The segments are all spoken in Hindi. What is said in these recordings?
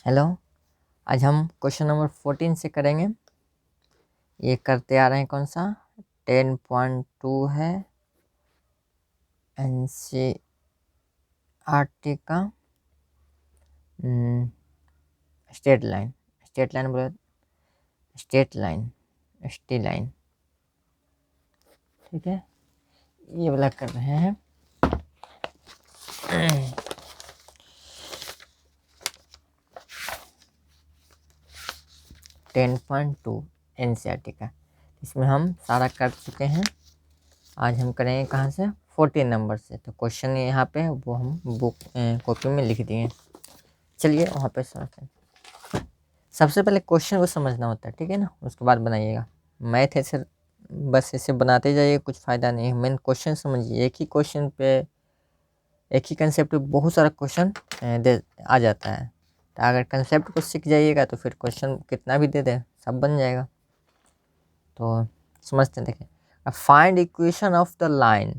हेलो, आज हम क्वेश्चन नंबर 14 से करेंगे। ये करते आ रहे हैं कौन सा 10.2 है NCERT का स्टेट लाइन बोले स्टेट लाइन ST लाइन, ठीक है। ये वाला कर रहे हैं। (10.2) NCERT का, इसमें हम सारा कर चुके हैं। आज हम करेंगे कहाँ से 14 नंबर से। तो क्वेश्चन यहाँ पे है वो हम बुक कॉपी में लिख दिए। चलिए वहाँ पे समझते हैं। सबसे पहले क्वेश्चन को समझना होता है, ठीक है ना, उसके बाद बनाइएगा। मैथ ऐसे बस ऐसे बनाते जाइए, कुछ फ़ायदा नहीं है। मेन क्वेश्चन समझिए। एक ही क्वेश्चन पे एक ही कंसेप्ट पे बहुत सारा क्वेश्चन आ जाता है। तो अगर कंसेप्ट को सीख जाइएगा तो फिर क्वेश्चन कितना भी दे दे सब बन जाएगा। तो समझते हैं। देखिए, find equation of the line,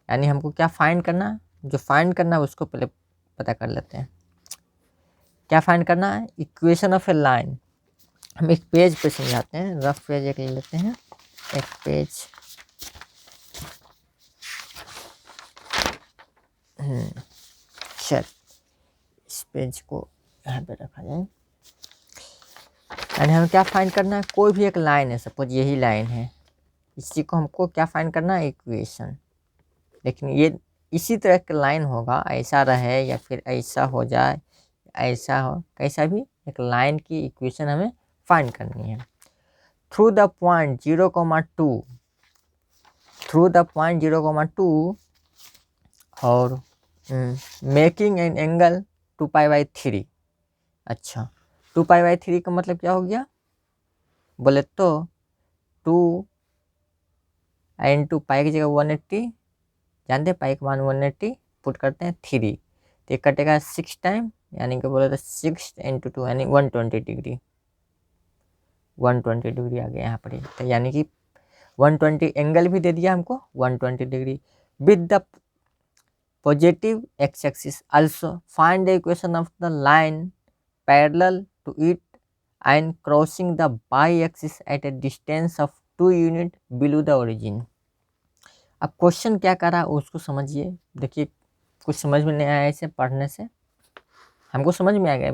यानी हमको क्या फाइंड करना, जो फाइंड करना है उसको पहले पता कर लेते हैं। क्या फाइंड करना है? Equation of a line. हम एक पेज पे समझाते हैं, रफ पेज एक ले लेते हैं। एक पेज चल, इस पेज को यहाँ पे रखा जाए। यानी हमें क्या फाइंड करना है? कोई भी एक लाइन है, सपोज यही लाइन है, इसी को हमको क्या फाइंड करना है? इक्वेशन। लेकिन ये इसी तरह का लाइन होगा, ऐसा रहे या फिर ऐसा हो जाए, ऐसा हो, कैसा भी एक लाइन की इक्वेशन हमें फाइंड करनी है। थ्रू द पॉइंट 0,2 और मेकिंग एन एंगल 2π/3। अच्छा, 2π/3 का मतलब क्या हो गया? बोले तो 2 इंटू पाई की जगह 180, जानते पाई का मान 180 पुट करते हैं 3, तो ये कटेगा 6 टाइम, यानी कि बोले तो 6 इंटू 2 यानी 120 डिग्री। 120 डिग्री आ गया यहाँ पर। तो यानी कि 120 एंगल भी दे दिया हमको 120 degree with the positive x axis. Also find the equation of the line parallel to it and crossing the y axis at a distance of 2 unit below the origin. अब क्वेश्चन क्या कर रहा है उसको समझिए। देखिए, कुछ समझ में नहीं आया इसे पढ़ने से, हमको समझ में आ गया,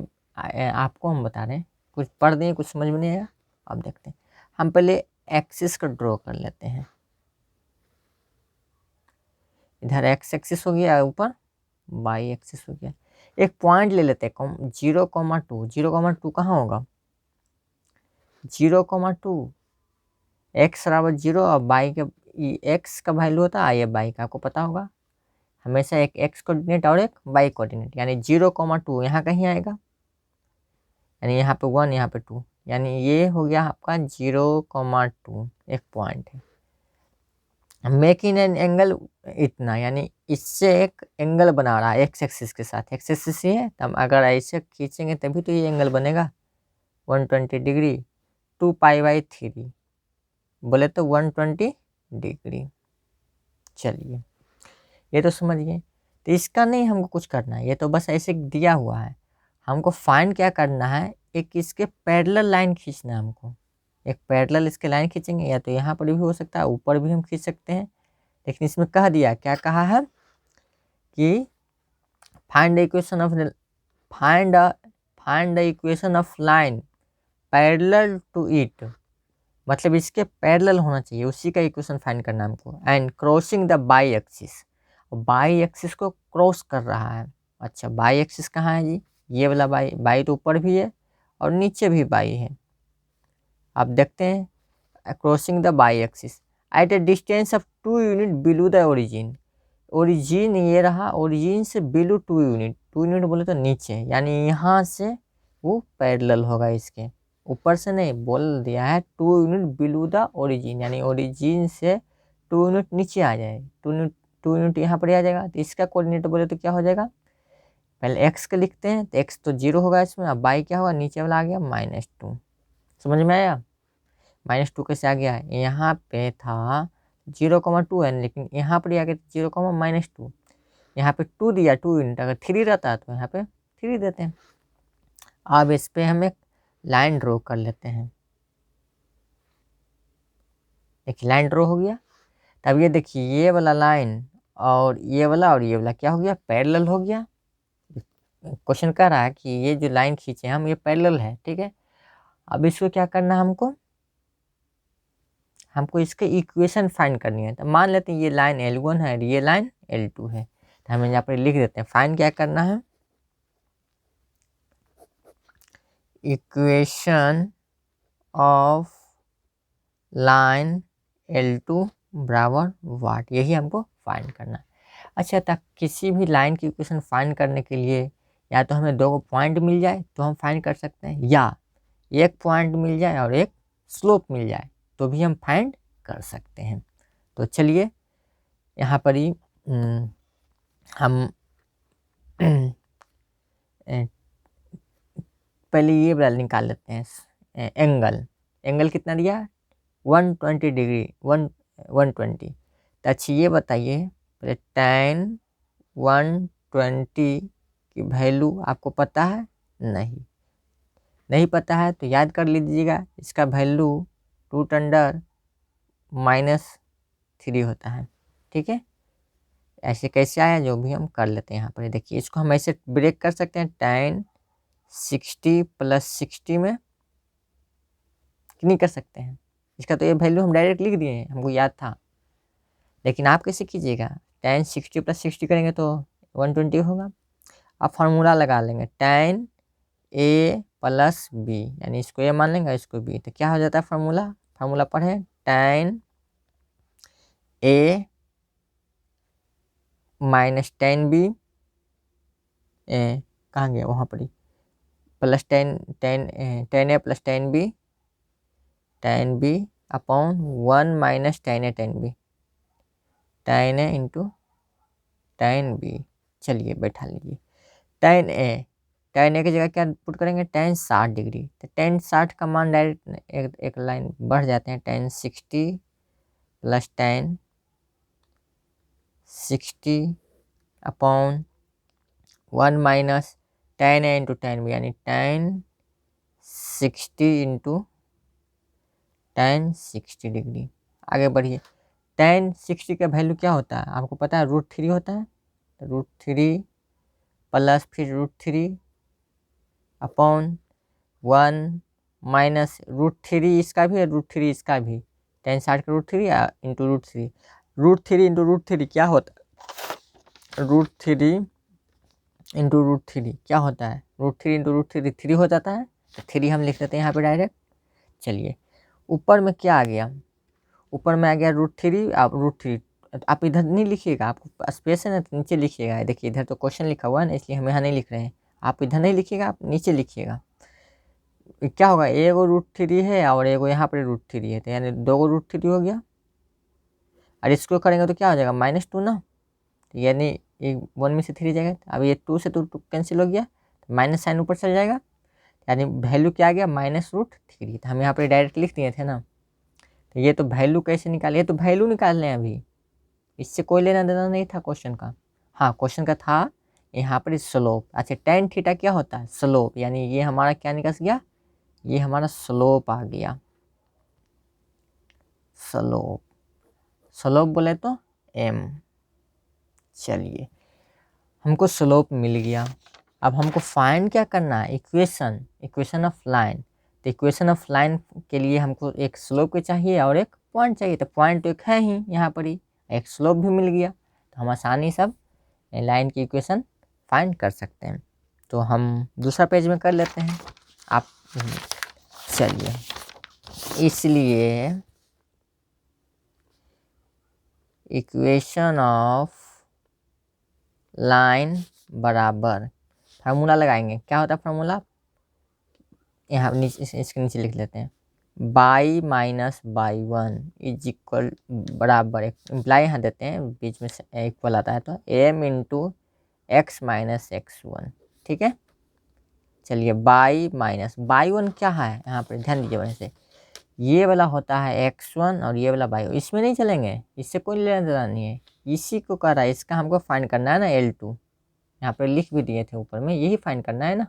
आपको हम बता रहे हैं। कुछ पढ़ दिए, कुछ समझ में नहीं आया। अब देखते हैं, हम पहले एक्सिस को ड्रॉ कर लेते हैं। इधर एक्स एक्सिस हो गया, ऊपर वाई एक्सिस हो गया। एक पॉइंट ले लेते हैं 0,2। 0,2 कहाँ होगा? 0,2 एक्स बराबर 0 और बाई के एक्स का वैल्यू होता है, ये बाई का आपको पता होगा। हमेशा एक एक्स कोऑर्डिनेट और एक वाई कोऑर्डिनेट, यानी 0,2 यहाँ कहीं आएगा, यानी यहाँ पे 1, यहाँ पे 2, यानी ये हो गया आपका 0,2 एक पॉइंट है। मेकिंग एन एंगल इतना, यानी इससे एक एंगल बना रहा है एक्स एक्सिस के साथ। एक्स एक्सिस ये है, तब अगर ऐसे खींचेंगे तभी तो ये एंगल बनेगा 120 डिग्री। 2π/3 बोले तो 120 डिग्री। चलिए, ये तो समझ गए। तो इसका नहीं हमको कुछ करना है, ये तो बस ऐसे दिया हुआ है। हमको फाइंड क्या करना है? एक इसके पैरेलल लाइन खींचना है हमको। एक पैरेलल इसके लाइन खींचेंगे, या तो यहाँ पर भी हो सकता है, ऊपर भी हम खींच सकते हैं। लेकिन इसमें कह दिया, क्या कहा है कि find the equation of line parallel to it, मतलब इसके पैरेलल होना चाहिए, उसी का इक्वेशन फाइंड करना हमको। And crossing the y axis, by axis को क्रॉस कर रहा है। अच्छा, बाई एक्सिस कहाँ है जी? ये वाला बाई, बाई तो ऊपर भी है और नीचे भी बाई है। आप देखते हैं, crossing the y axis at a distance of 2 unit below the origin. Origin ये रहा, ओरिजिन से बिलो 2 यूनिट। 2 यूनिट बोले तो नीचे, यानी यहाँ से वो पैरेलल होगा इसके, ऊपर से नहीं, बोल दिया है 2 यूनिट बिलो द ओरिजिन, यानी ओरिजिन से 2 यूनिट नीचे आ जाए। 2 यूनिट यहाँ पर आ जाएगा। तो इसका कोऑर्डिनेट बोले तो क्या हो जाएगा? पहले एक्स का लिखते हैं, तो एक्स तो 0 होगा इसमें। अब बाई क्या होगा? नीचे वाला आ गया -2। समझ में आया? -2 कैसे आ गया है? यहाँ पे था 0,2 है, लेकिन यहाँ पर आ गया 0,-2। यहाँ पे 2 दिया, 2 यूनिट। अगर 3 रहता तो यहाँ पे 3 देते हैं। अब इस पे हम एक लाइन ड्रॉ कर लेते हैं। एक लाइन ड्रॉ हो गया। तब ये देखिए ये वाला लाइन और ये वाला क्या हो गया, पैरेलल हो गया। क्वेश्चन कह रहा है कि ये जो लाइन खींचे हम ये पैरेलल है, ठीक है। अब इसको क्या करना है, हमको इसके इक्वेशन फाइंड करनी है। तो मान लेते हैं ये लाइन L1 है और ये लाइन L2 है, तो हम यहाँ पर लिख देते हैं। फाइंड क्या करना है, इक्वेशन ऑफ लाइन L2 बराबर वाट, यही हमको फाइंड करना है। अच्छा, तक किसी भी लाइन की इक्वेशन फाइंड करने के लिए या तो हमें दो पॉइंट मिल जाए तो हम फाइंड कर सकते हैं, या एक पॉइंट मिल जाए और एक स्लोप मिल जाए तो भी हम फाइंड कर सकते हैं। तो चलिए यहाँ पर ही हम पहले ये वाला निकाल लेते हैं। एंगल कितना दिया, 120 डिग्री, 120। तो अच्छी ये बताइए पहले, tan 120 की वैल्यू आपको पता है? नहीं पता है तो याद कर लीजिएगा, इसका वैल्यू √−3 होता है, ठीक है। ऐसे कैसे आया जो भी हम कर लेते हैं। यहाँ पर देखिए इसको हम ऐसे ब्रेक कर सकते हैं, tan 60 + 60 में नहीं कर सकते हैं। इसका तो ये वैल्यू हम डायरेक्ट लिख दिए हैं, हमको याद था। लेकिन आप कैसे कीजिएगा, tan 60 + 60 करेंगे तो 120 होगा। अब फार्मूला लगा लेंगे, tan A + B, यानी इसको A मान लेंगे इसको B, तो क्या हो जाता है फार्मूला पढ़े, tan A - tan B, कहाँ गया वहाँ पर ही, plus tan A + tan B upon 1 - tan A tan B, tan A × tan B। चलिए बैठा लीजिए, tan A की जगह क्या पुट करेंगे, tan 60 डिग्री। तो tan 60 का मान डायरेक्ट एक लाइन बढ़ जाते हैं, tan 60 + tan 60 upon 1 - tan A × tan B, यानी tan 60 × tan 60 डिग्री। आगे बढ़िए, tan 60 का वैल्यू क्या होता है आपको पता है, √3 होता है। तो √3 प्लस फिर √3 अपॉन 1 - इसका भी है, √3 इसका भी, tan 60 का √3 × √3, √3 × √3 क्या होता है, √3 × √3 क्या होता है, √3 × √3 3 हो जाता है। तो 3 हम लिख देते हैं यहाँ पे डायरेक्ट। चलिए ऊपर में क्या आ गया, ऊपर में आ गया √3, आप इधर नहीं लिखिएगा, आपको स्पेस है ना तो नीचे लिखिएगा। देखिए इधर तो क्वेश्चन लिखा हुआ है ना, इसलिए हम यहाँ नहीं लिख रहे हैं, आप इधर नहीं लिखिएगा, आप नीचे लिखिएगा। क्या होगा, एगो √3 है और एगो यहाँ पर √3 है, तो यानी 2 √3 हो गया। और इसको करेंगे तो क्या हो जाएगा, -2 ना, तो यानी ये 1 में से 3 जाएगा। अब ये 2 से 2 कैंसिल हो गया, तो माइनस साइन ऊपर चल जाएगा, यानी वैल्यू क्या आ गया, -√3। तो हम यहाँ पर डायरेक्ट लिख दिए थे ना। तो ये तो वैल्यू कैसे निकाले, ये तो वैल्यू निकाल लें अभी, इससे कोई लेना देना नहीं था क्वेश्चन का। हाँ क्वेश्चन का था यहाँ पर स्लोप। अच्छा tan थीटा क्या होता है, स्लोप, यानी ये हमारा क्या निकल गया, ये हमारा स्लोप आ गया। स्लोप बोले तो m। चलिए हमको स्लोप मिल गया। अब हमको फाइंड क्या करना है, इक्वेशन ऑफ लाइन। तो इक्वेशन ऑफ लाइन के लिए हमको एक स्लोप के चाहिए और एक पॉइंट चाहिए। तो पॉइंट तो एक है ही यहाँ पर ही, एक स्लोप भी मिल गया, तो हम आसानी सब लाइन की इक्वेशन फाइंड कर सकते हैं। तो हम दूसरा पेज में कर लेते हैं आप। चलिए इसलिए इक्वेशन ऑफ लाइन बराबर, फार्मूला लगाएंगे, क्या होता है फार्मूला, यहाँ नीचे इसके नीचे लिख लेते हैं, y - y1 = बराबर, एक इम्प्लाई यहाँ देते हैं, बीच में इक्वल आता है तो m × x - x1, ठीक है। चलिए y1 क्या है, यहाँ पर ध्यान दीजिए वैसे, ये वाला होता है x1 और ये वाला y1, इसमें नहीं चलेंगे, इससे कोई लेना देना नहीं है, इसी को कर रहा है, इसका हमको फाइंड करना है ना, L2, यहाँ पर लिख भी दिए थे ऊपर में, यही फाइंड करना है ना।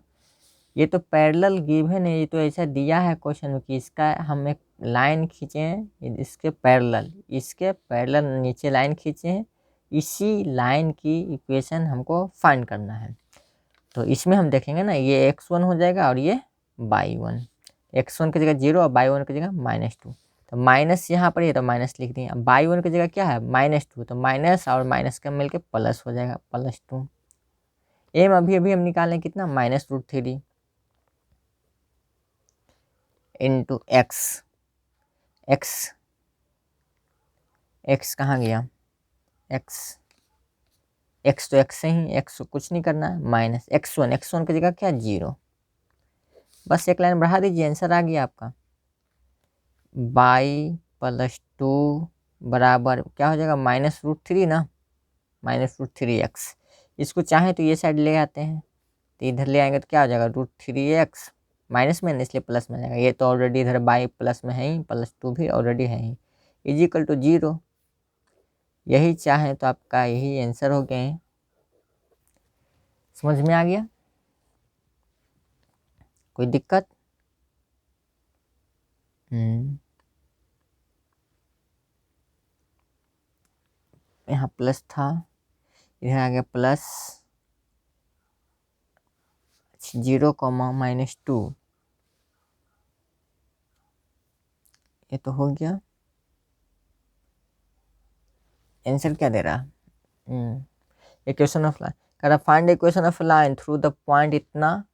ये तो पैरेलल गिवन है, ये तो ऐसा दिया है क्वेश्चन कि इसका हम एक लाइन खींचे हैं इसके पैरेलल नीचे लाइन खींचे हैं, इसी लाइन की इक्वेशन हमको फाइंड करना है। तो इसमें हम देखेंगे ना, ये x1 हो जाएगा और ये y1, x1 की जगह 0 और y1 की जगह -2, तो माइनस यहाँ पर ये तो माइनस लिख दिए। अब y1 की जगह क्या है -2, तो माइनस और माइनस का मिलके प्लस हो जाएगा +2। एम अभी हम निकालें कितना -√3 इंटू एक्स, एक्स कहाँ गया, एक्स तो एक्स से ही, एक्स कुछ नहीं करना है, -x1 की जगह क्या 0, बस एक लाइन बढ़ा दीजिए, आंसर आ गया आपका। y+2 बराबर क्या हो जाएगा -√3 ना, -√3x। इसको चाहे तो ये साइड ले आते हैं, तो इधर ले आएंगे तो क्या हो जाएगा √3x, माइनस में इसलिए प्लस में जाएगा, ये तो ऑलरेडी इधर बाई प्लस में है ही, +2 भी ऑलरेडी है ही, इजिकल टू 0। यही चाहे तो आपका यही आंसर हो गए। समझ में आ गया, कोई दिक्कत? यहाँ प्लस था, इधर आ गया प्लस 0, -2, ये तो हो गया। आंसर क्या दे रहा, इक्वेशन ऑफ लाइन कह रहा, find equation of line through the point इतना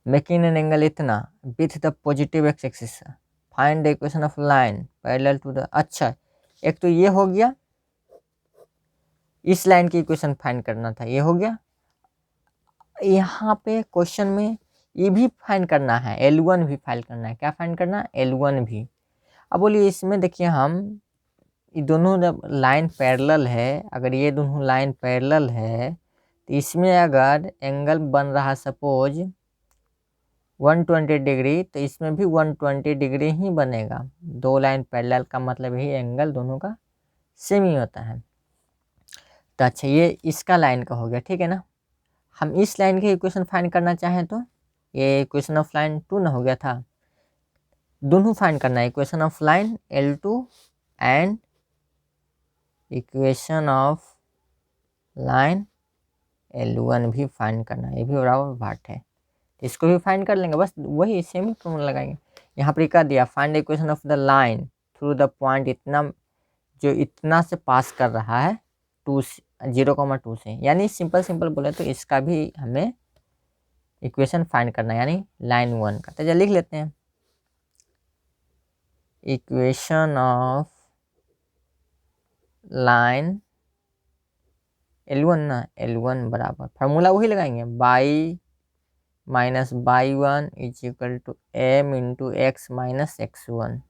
मेकिंग एन एंगल इतना with the positive x axis, find the equation of line parallel to the. अच्छा, एक तो ये हो गया, इस लाइन की इक्वेशन फाइंड करना था, ये हो गया। यहाँ पे क्वेश्चन में ये भी फाइंड करना है, L1 भी फाइंड करना है। क्या फाइंड करना है, L1 भी। अब बोलिए इसमें देखिए, हम ये दोनों जब लाइन पैरेलल है, अगर ये दोनों लाइन पैरेलल है तो इसमें अगर एंगल बन रहा सपोज 120 डिग्री, तो इसमें भी 120 डिग्री ही बनेगा। दो लाइन पैरेलल का मतलब ही एंगल दोनों का सेम ही होता है। तो अच्छा, ये इसका लाइन का हो गया, ठीक है ना। हम इस लाइन की इक्वेशन फाइंड करना चाहें तो ये इक्वेशन ऑफ लाइन 2 ना हो गया था, दोनों फाइंड करना है, equation of line L2 and equation of line L1 भी फाइंड करना है, ये भी बराबर पार्ट है, इसको भी फाइंड कर लेंगे, बस वही सेम ही फॉर्मूला लगाएंगे। यहाँ पर क्या दिया, find equation of the line through the point इतना, जो इतना से पास कर रहा है 0,2 से, यानी सिंपल बोले तो इसका भी हमें इक्वेशन फाइंड करना है, यानी लाइन 1 का। तो चलिए लिख लेते हैं, इक्वेशन ऑफ लाइन L1 ना, L1 बराबर फार्मूला वही लगाएंगे, y minus y1 equal to m into x minus x1।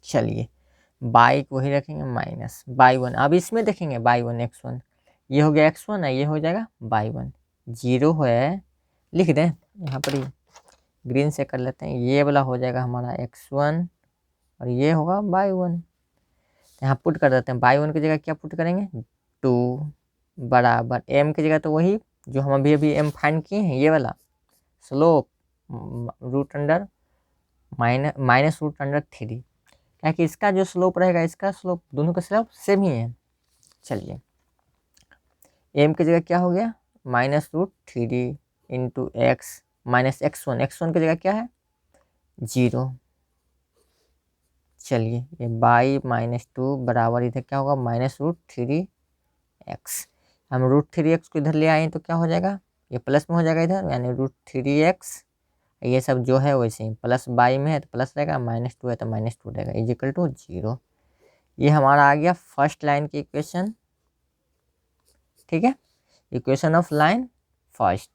चलिए y को वही रखेंगे माइनस y1, अब इसमें देखेंगे y1 x1, ये हो गया x1 है, ये हो जाएगा y1, 0 है, लिख दें यहाँ पर ही ग्रीन से कर लेते हैं, ये वाला हो जाएगा हमारा x1 और ये होगा y1। यहाँ पुट कर देते हैं, y1 की जगह क्या पुट करेंगे 2 बराबर m की जगह तो वही जो हम अभी m फाइंड किए हैं, ये वाला स्लोप √अंडर -√3, क्या कि इसका जो स्लोप रहेगा, इसका स्लोप, दोनों का स्लोप सेम ही है। चलिए m की जगह क्या हो गया -√3 इंटू एक्स माइनस x1 की जगह क्या है 0। चलिए ये y-2 बराबर इधर क्या होगा -√3x, हम √3x को इधर ले आए तो क्या हो जाएगा, ये प्लस में हो जाएगा इधर, यानी √3x, ये सब जो है वैसे ही प्लस बाई में है तो प्लस रहेगा, -2 है तो -2 रहेगा, इजिकल टू 0। ये हमारा आ गया फर्स्ट लाइन की इक्वेशन, ठीक है, इक्वेशन ऑफ लाइन फर्स्ट।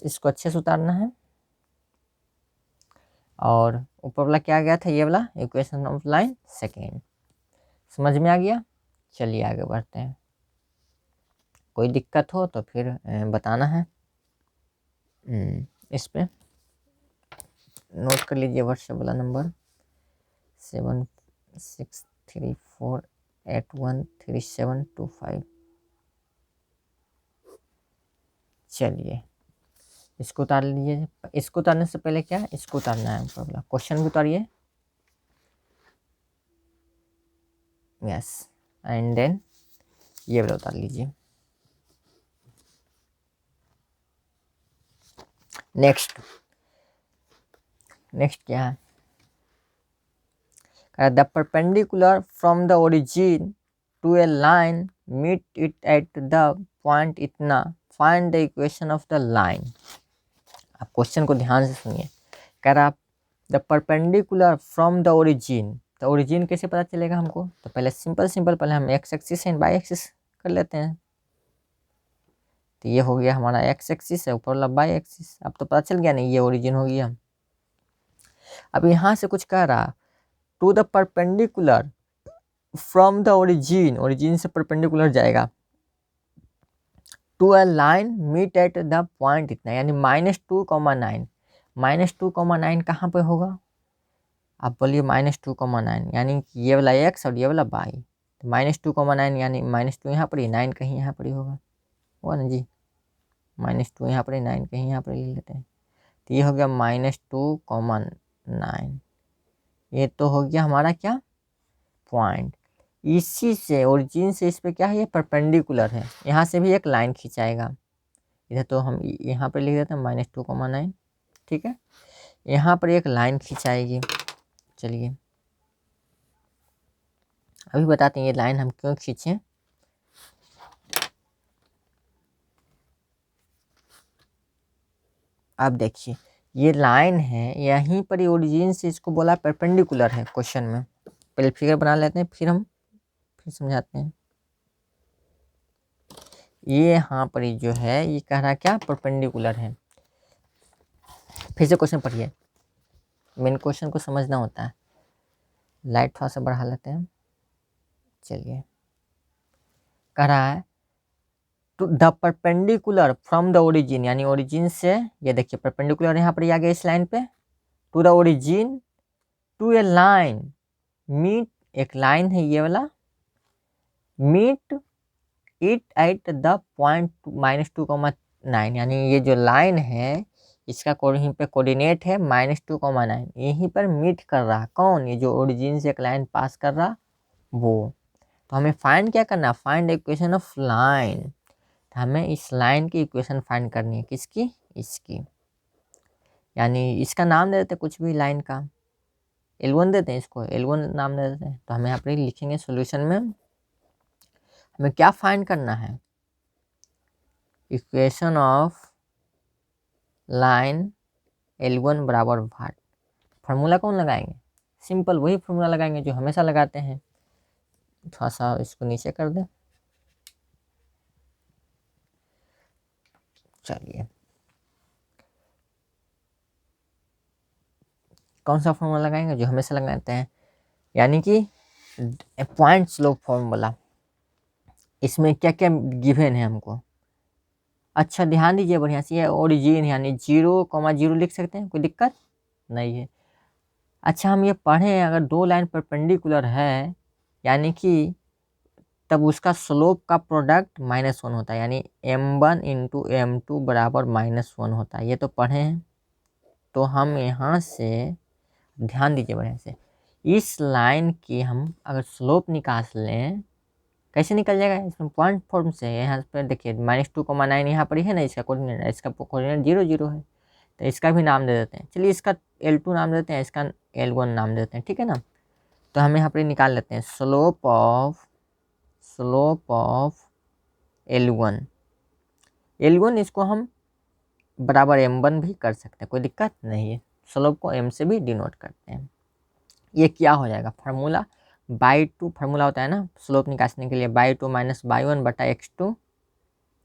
इसको अच्छे से उतारना है, और ऊपर वाला क्या आ गया था, ये वाला इक्वेशन ऑफ लाइन सेकेंड। समझ में आ गया, चलिए आगे बढ़ते हैं, कोई दिक्कत हो तो फिर बताना है। इस पे नोट कर लीजिए व्हाट्सएप वाला नंबर 7634813725। चलिए इसको उतार लीजिए। इसको उतारने से पहले क्या इसको उतारना है, प्रॉब्लम क्वेश्चन भी उतारिए। यस, एंड देन ये वाला उतार लीजिए। नेक्स्ट क्या है, the perpendicular from the origin to a line meet it at the point इतना, find the equation of the line. आप क्वेश्चन को ध्यान से सुनिए। कह रहा the perpendicular from the origin, तो ओरिजिन कैसे पता चलेगा हमको, तो पहले सिंपल पहले हम X axis and Y axis कर लेते हैं। तो ये हो गया हमारा एक्स एक्सिस है, ऊपर वाला वाई एक्सिस। अब तो पता चल गया नहीं, ये ओरिजिन हो गया। अब यहाँ से कुछ कह रहा to the perpendicular from the origin, origin से परपेंडिकुलर जाएगा to a line meet at the point इतना, यानी -2,9। -2,9 कहाँ पे होगा, आप बोलिए -2,9, यानी ये वाला एक्स और ये वाला वाई। तो -2,9 यानी -2 यहाँ पर ही, 9 कहीं यहाँ पर ही होगा ना जी। -2 यहाँ पर ही, 9 कहीं यहाँ पर ले लेते हैं। तो ये हो गया -2,9। ये तो हो गया हमारा क्या पॉइंट। इसी से ओरिजिन से इस पे क्या है, ये परपेंडिकुलर है। यहाँ से भी एक लाइन खिंचाएगा। इधर तो हम यहाँ पर लिख देते हैं -2,9, ठीक है। यहाँ पर एक लाइन खिंचाएगी। चलिए अभी बताते हैं ये लाइन हम क्यों खींचे। आप देखिए ये लाइन है, यहीं पर ओरिजिन से इसको बोला परपेंडिकुलर है क्वेश्चन में। पहले फिगर बना लेते हैं, फिर समझाते हैं। ये यहाँ पर जो है ये कह रहा क्या परपेंडिकुलर है। फिर से क्वेश्चन पढ़िए, मेन क्वेश्चन को समझना होता है। लाइट थोड़ा सा बढ़ा लेते हैं। चलिए कह रहा है to the perpendicular from the origin, यानी ओरिजिन से, ये देखिए परपेंडिकुलर यहाँ पर आ गया इस लाइन पे, to the origin to a line meet, एक लाइन है ये वाला, meet it at the point -2,9, यानी ये जो लाइन है इसका यहीं पे कोऑर्डिनेट है -2,9, यहीं पर मीट कर रहा कौन, ये जो ओरिजिन से एक लाइन पास कर रहा वो। तो हमें फाइंड क्या करना, फाइंड इक्वेशन ऑफ लाइन। तो हमें इस लाइन की इक्वेशन फाइंड करनी है, किसकी, इसकी। यानी इसका नाम दे देते कुछ भी, लाइन का L1 देते हैं, इसको L1 नाम दे देते हैं। तो हमें यहाँ पर लिखेंगे सॉल्यूशन में हमें क्या फाइंड करना है, इक्वेशन ऑफ लाइन L1 बराबर वाट। फार्मूला कौन लगाएंगे, सिंपल वही फार्मूला लगाएंगे जो हमेशा लगाते हैं। थोड़ा सा इसको नीचे कर दें। चलिए कौन सा फार्मूला लगाएंगे जो हमेशा लगाते हैं, यानी कि पॉइंट स्लोप फार्मूला। इसमें क्या क्या गिवन है हमको, अच्छा ध्यान दीजिए बढ़िया से। ये ओरिजिन यानी 0,0 लिख सकते हैं, कोई दिक्कत नहीं है। अच्छा हम ये पढ़ें, अगर दो लाइन परपेंडिकुलर है यानी कि तब उसका स्लोप का प्रोडक्ट -1 होता है, यानी m1 × m2 बराबर -1 होता है। ये तो पढ़े हैं। तो हम यहाँ से ध्यान दीजिए बढ़िया से, इस लाइन की हम अगर स्लोप निकाल लें, कैसे निकल जाएगा, इसमें पॉइंट फॉर्म से। यहाँ पर देखिए -2,9 यहाँ पर ही है ना, इसका कोऑर्डिनेट, इसका कोऑर्डिनेट 0, 0 है। तो इसका भी नाम दे देते हैं। चलिए इसका L2 नाम देते हैं, इसका L1 नाम देते हैं, ठीक है ना। तो हम यहाँ पर निकाल लेते हैं स्लोप ऑफ L1। इसको हम बराबर m1 भी कर सकते हैं, कोई दिक्कत नहीं है। स्लोप को m से भी डिनोट करते हैं। ये क्या हो जाएगा, फार्मूला /2 फार्मूला होता है ना स्लोप निकालने के लिए, /2 - y1 बटा x2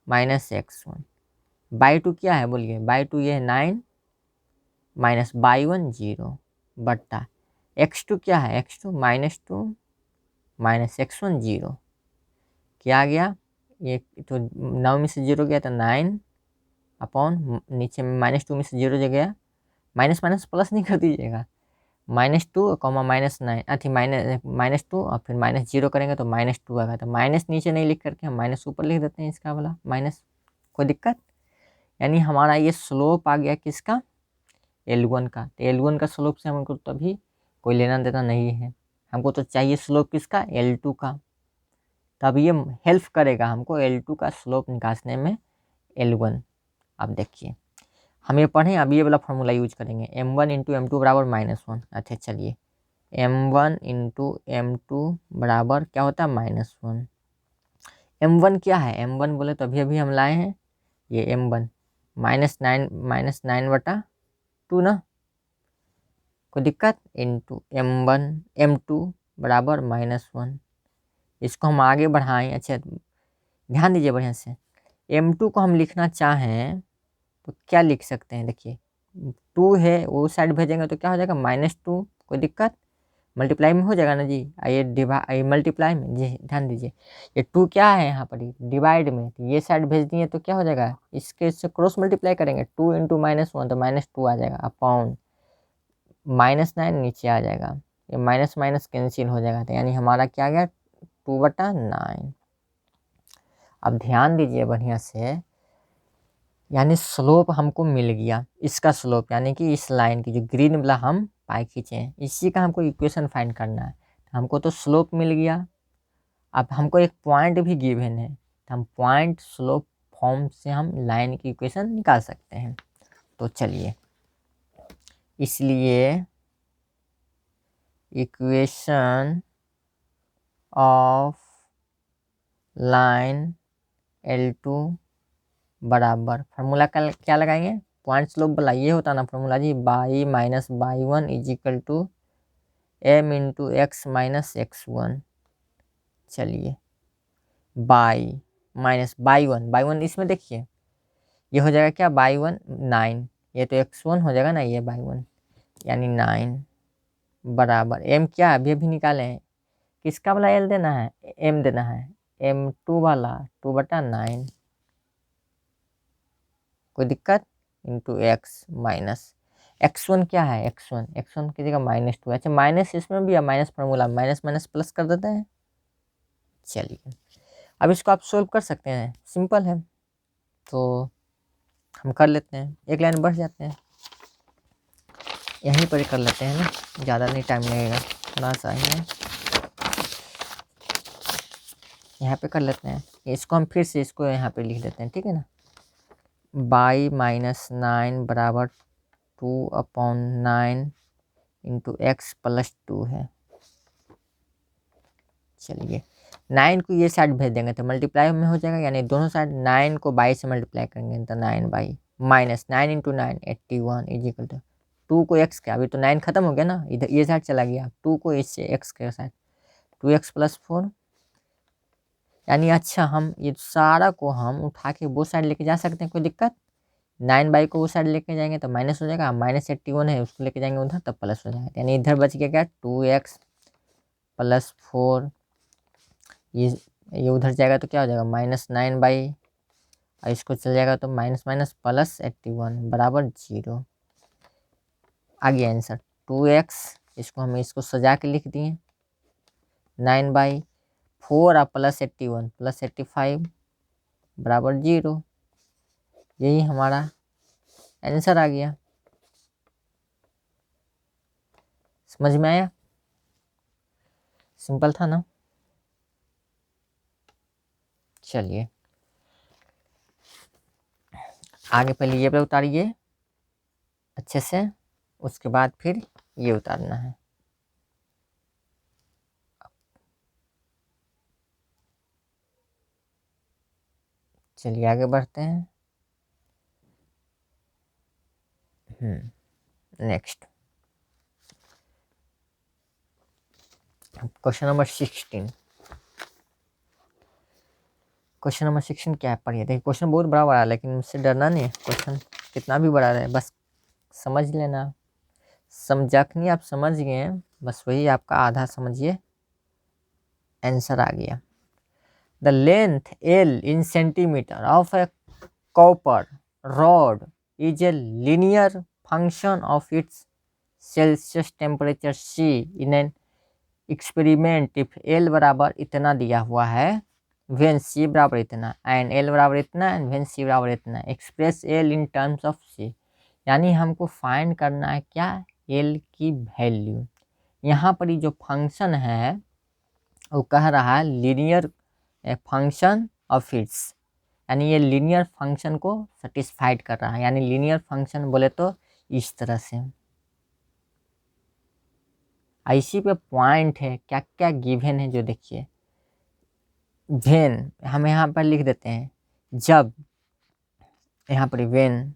- x1। /2 क्या है बोलिए, /2 ये है 9 - y1 0 बटा x2 क्या है, x2 -2 - x1 0। क्या आ गया, ये तो 9 में से 0 गया तो 9 अपॉन नीचे में -2 में से 0 गया, माइनस माइनस प्लस नहीं कर दीजिएगा, -2 -9 अथी -2 और फिर -0 करेंगे तो -2 आएगा। तो माइनस नीचे नहीं लिख करके हम माइनस ऊपर लिख देते हैं, इसका वाला माइनस, कोई दिक्कत। यानी हमारा ये स्लोप आ गया किसका, L1 का। तो L1 का स्लोप से हमको तभी कोई लेना देना नहीं है, हमको तो चाहिए स्लोप किसका, L2 का। तब ये हेल्प करेगा हमको L2 का स्लोप निकालने में L1। अब देखिए हम ये पढ़ें, अब ये वाला फॉर्मूला यूज करेंगे, M1 इंटू M2 बराबर -1। अच्छा चलिए, M1 इंटू M2 बराबर क्या होता है, -1। M1 क्या है, M1 बोले तो अभी अभी हम लाए हैं ये M1 -9/2 ना, कोई दिक्कत, इंटू M2 बराबर -1। इसको हम आगे बढ़ाएं। अच्छा ध्यान दीजिए बढ़िया से, M2 को हम लिखना चाहें तो क्या लिख सकते हैं, देखिए 2 है वो साइड भेजेंगे तो क्या हो जाएगा, -2। कोई दिक्कत, मल्टीप्लाई में हो जाएगा ना जी, आइए मल्टीप्लाई में जी, ध्यान दीजिए ये 2 क्या है यहाँ पर डिवाइड में, तो ये साइड भेज दिए तो क्या हो जाएगा, इससे क्रॉस मल्टीप्लाई करेंगे, 2 इंटू -1 तो -2 आ जाएगा, अपॉन -9 नीचे आ जाएगा, ये माइनस माइनस कैंसिल हो जाएगा, तो यानी हमारा क्या आ गया, 2/9। अब ध्यान दीजिए बढ़िया से, यानी स्लोप हमको मिल गया, इसका स्लोप यानी कि इस लाइन की जो ग्रीन वाला हम पाई खींचे हैं, इसी का हमको इक्वेशन फाइंड करना है। हमको तो स्लोप मिल गया, अब हमको एक पॉइंट भी गिवन है, तो हम पॉइंट स्लोप फॉर्म से हम लाइन की इक्वेशन निकाल सकते हैं। तो चलिए, इसलिए इक्वेशन ऑफ लाइन L2 बराबर, फार्मूला क्या लगाएंगे, पॉइंट स्लोप वाला ये होता ना फार्मूला जी, y minus y one is equal to M into x minus x1। चलिए बाई माइनस बाई वन इसमें देखिए ये हो जाएगा क्या, बाई 1 9, ये तो x1 हो जाएगा ना, ये बाई 1 यानी 9 बराबर M क्या अभी अभी निकाले हैं, किसका वाला L देना है, M देना है, M2 वाला 2/9, कोई दिक्कत, इंटू एक्स माइनस x1 क्या है, x1 की जगह -2। अच्छा माइनस इसमें भी है, minus formula, minus minus plus कर देते हैं। चलिए अब इसको आप सोल्व कर सकते हैं, सिंपल है, तो हम कर लेते हैं, एक लाइन बढ़ जाते हैं, यहीं पर कर लेते हैं ना, ज़्यादा नहीं टाइम लगेगा, थोड़ा सा ही है, यहाँ पे कर लेते हैं। इसको हम फिर से इसको यहाँ पे लिख देते हैं, ठीक है ना, बाई -9 बराबर 2/9 इंटू एक्स प्लस 2 है। चलिए 9 को ये साइड भेज देंगे तो मल्टीप्लाई में हो जाएगा, यानी दोनों साइड 9 को बाई से मल्टीप्लाई करेंगे तो 9 by -9 into 9 81 is equal to 2 को x के, अभी तो 9 खत्म हो गया ना, इधर ये साइड चला गया, 2 को इससे x के साइड 2x + 4, यानी अच्छा हम ये सारा को हम उठा के वो साइड लेके जा सकते हैं, कोई दिक्कत, 9 बाई को वो साइड लेके जाएंगे तो माइनस हो जाएगा, -81 है उसको लेके जाएंगे उधर तब प्लस हो जाएगा, यानी इधर बच गया क्या, 2x + 4, ये उधर जाएगा तो क्या हो जाएगा, -9 बाई, और इसको चल जाएगा तो माइनस माइनस प्लस 81 बराबर 0 आ गया आंसर 2x। इसको हम इसको सजा के लिख दिए, 9/4 और +81 +85 बराबर 0, यही हमारा आंसर आ गया। समझ में आया, सिंपल था ना। चलिए आगे पहले ये उतारिए अच्छे से, उसके बाद फिर ये उतारना है। चलिए आगे बढ़ते हैं। Next question number 16। Question number 16 क्या है, पढ़िए, देखिए क्वेश्चन बहुत बड़ा बड़ा है, लेकिन मुझसे डरना नहीं है, क्वेश्चन कितना भी बड़ा रहे बस समझ लेना, समझनी आप समझ गए हैं, बस वही आपका आधा समझिए, आंसर आ गया। The length L in centimeter of a copper rod is a linear function of its Celsius temperature C in an experiment if L बराबर इतना दिया हुआ है व्हेन सी बराबर इतना एंड एल बराबर इतना एंड व्हेन सी बराबर इतना, express L in terms of C. यानी हमको फाइंड करना है क्या, एल की वैल्यू। यहाँ पर ये जो फंक्शन है वो कह रहा है लीनियर फंक्शन ऑफ इट्स, यानी ये लीनियर फंक्शन को सेटिस्फाइड कर रहा है। यानी लीनियर फंक्शन बोले तो इस तरह से। इसी पे पॉइंट है, क्या क्या गिवन है जो देखिए। वेन हम यहाँ पर लिख देते हैं, जब यहाँ पर वेन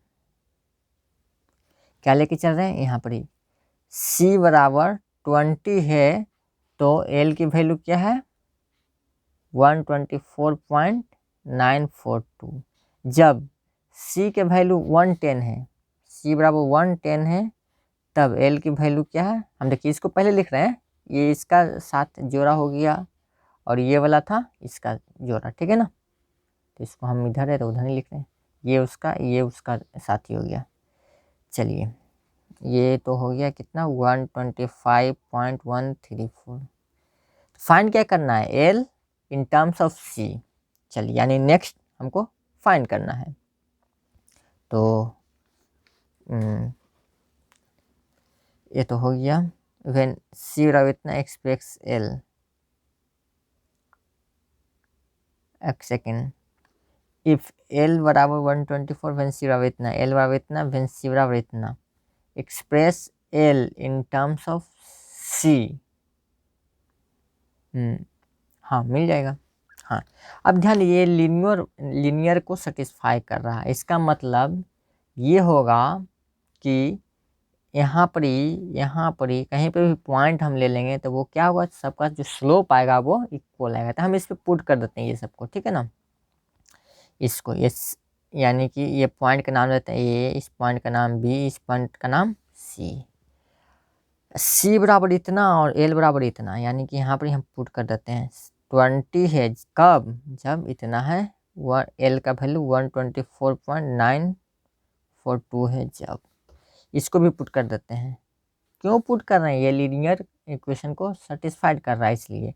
क्या लेके चल रहे हैं, यहाँ पर सी बराबर 20 है तो एल की वैल्यू क्या है 124.942। जब सी के वैल्यू 110 है, सी बराबर 110 है, तब एल की वैल्यू क्या है, हम देखिए इसको पहले लिख रहे हैं, ये इसका साथ जोड़ा हो गया और ये वाला था इसका जोड़ा, ठीक है ना। तो इसको हम इधर है तो उधर ही लिख रहे हैं, ये उसका साथी हो गया। चलिए ये तो हो गया कितना 125.134। फाइंड क्या करना है, एल इन टर्म्स ऑफ सी। चलिए यानी नेक्स्ट हमको फाइंड करना है। तो ये तो हो गया व्हेन सी बराबर इतना एक्सप्रेस एल, एक सेकेंड, इफ एल बराबर 124 व्हेन सी बराबर इतना, एल बराबर इतना व्हेन सी बराबर इतना, express L in terms of C. हाँ मिल जाएगा। हाँ अब ध्यान, ये लीनियर को सेटिस्फाई कर रहा है, इसका मतलब ये होगा कि यहाँ पर ही कहीं पे भी पॉइंट हम ले लेंगे तो वो क्या होगा, सबका जो स्लोप आएगा वो इक्वल आएगा। तो हम इस पे पुट कर देते हैं ये सबको, ठीक है ना। इसको यानी कि ये पॉइंट का नाम लेते हैं ए, इस पॉइंट का नाम बी, इस पॉइंट का नाम सी। सी बराबर इतना और एल बराबर इतना, यानी कि यहाँ पर हम पुट कर देते हैं 20 है, कब, जब इतना है एल का वैल्यू 124.942 है जब। इसको भी पुट कर देते हैं, क्यों पुट कर रहे हैं, ये लीनियर इक्वेशन को सेटिस्फाइड कर रहा है इसलिए।